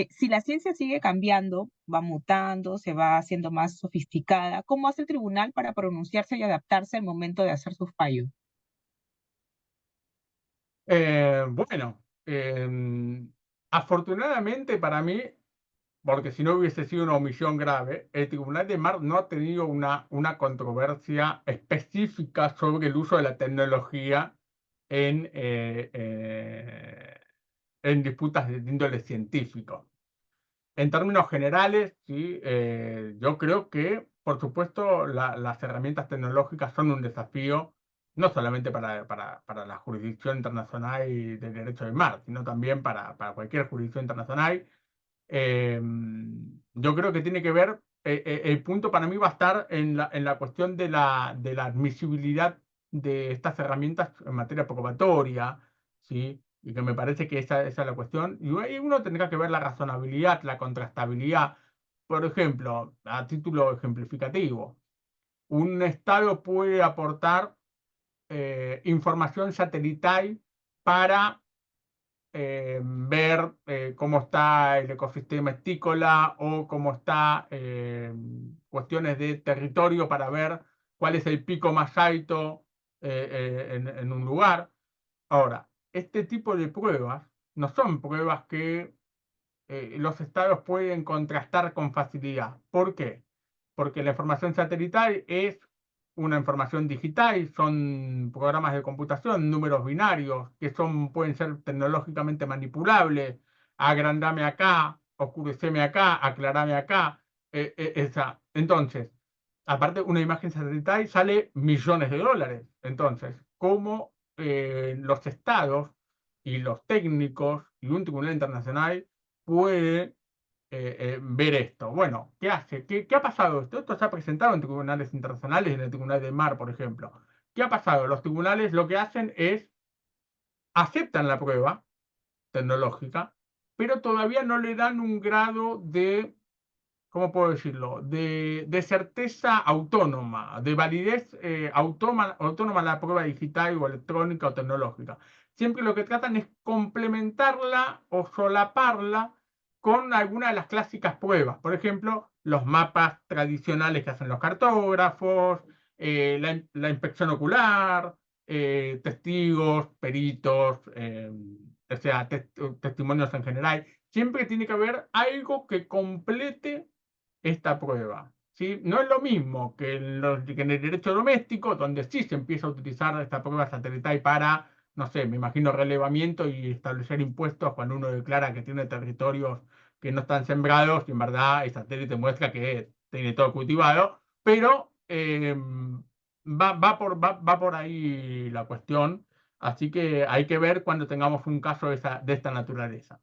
Si la ciencia sigue cambiando, va mutando, se va haciendo más sofisticada, ¿cómo hace el tribunal para pronunciarse y adaptarse al momento de hacer sus fallos? Bueno, afortunadamente para mí, porque si no hubiese sido una omisión grave, el Tribunal de Mar no ha tenido una controversia específica sobre el uso de la tecnología en, eh, eh, en disputas de índole científico. En términos generales, sí, yo creo que, por supuesto, las herramientas tecnológicas son un desafío, no solamente para la jurisdicción internacional y del derecho del mar, sino también para cualquier jurisdicción internacional. Eh, yo creo que tiene que ver, el punto para mí va a estar en la cuestión de la admisibilidad de estas herramientas en materia probatoria, ¿sí? Y que me parece que esa es la cuestión. Y ahí uno tendrá que ver la razonabilidad, la contrastabilidad. Por ejemplo, a título ejemplificativo, un Estado puede aportar información satelital para ver cómo está el ecosistema estícola o cómo está cuestiones de territorio para ver cuál es el pico más alto en un lugar. Ahora, este tipo de pruebas no son pruebas que los estados pueden contrastar con facilidad. ¿Por qué? Porque la información satelital es una información digital, son programas de computación, números binarios, que pueden ser tecnológicamente manipulables. Agrandame acá, oscureceme acá, aclarame acá. Entonces, aparte, una imagen satelital sale millones de dólares. Entonces, ¿cómo los estados y los técnicos y un tribunal internacional puede ver esto? Bueno, ¿qué hace? ¿Qué ha pasado? Esto se ha presentado en tribunales internacionales, en el Tribunal del Mar, por ejemplo. ¿Qué ha pasado? Los tribunales lo que hacen es aceptan la prueba tecnológica, pero todavía no le dan un grado de, ¿cómo puedo decirlo? De certeza autónoma, de validez autónoma a la prueba digital o electrónica o tecnológica. Siempre lo que tratan es complementarla o solaparla con alguna de las clásicas pruebas. Por ejemplo, los mapas tradicionales que hacen los cartógrafos, la inspección ocular, testigos, peritos, o sea, testimonios en general. Siempre tiene que haber algo que complete esta prueba. ¿Sí? No es lo mismo que en el derecho doméstico, donde sí se empieza a utilizar esta prueba satelital para, no sé, me imagino relevamiento y establecer impuestos cuando uno declara que tiene territorios que no están sembrados y en verdad el satélite muestra que tiene todo cultivado, pero va por ahí la cuestión, así que hay que ver cuando tengamos un caso de esta naturaleza.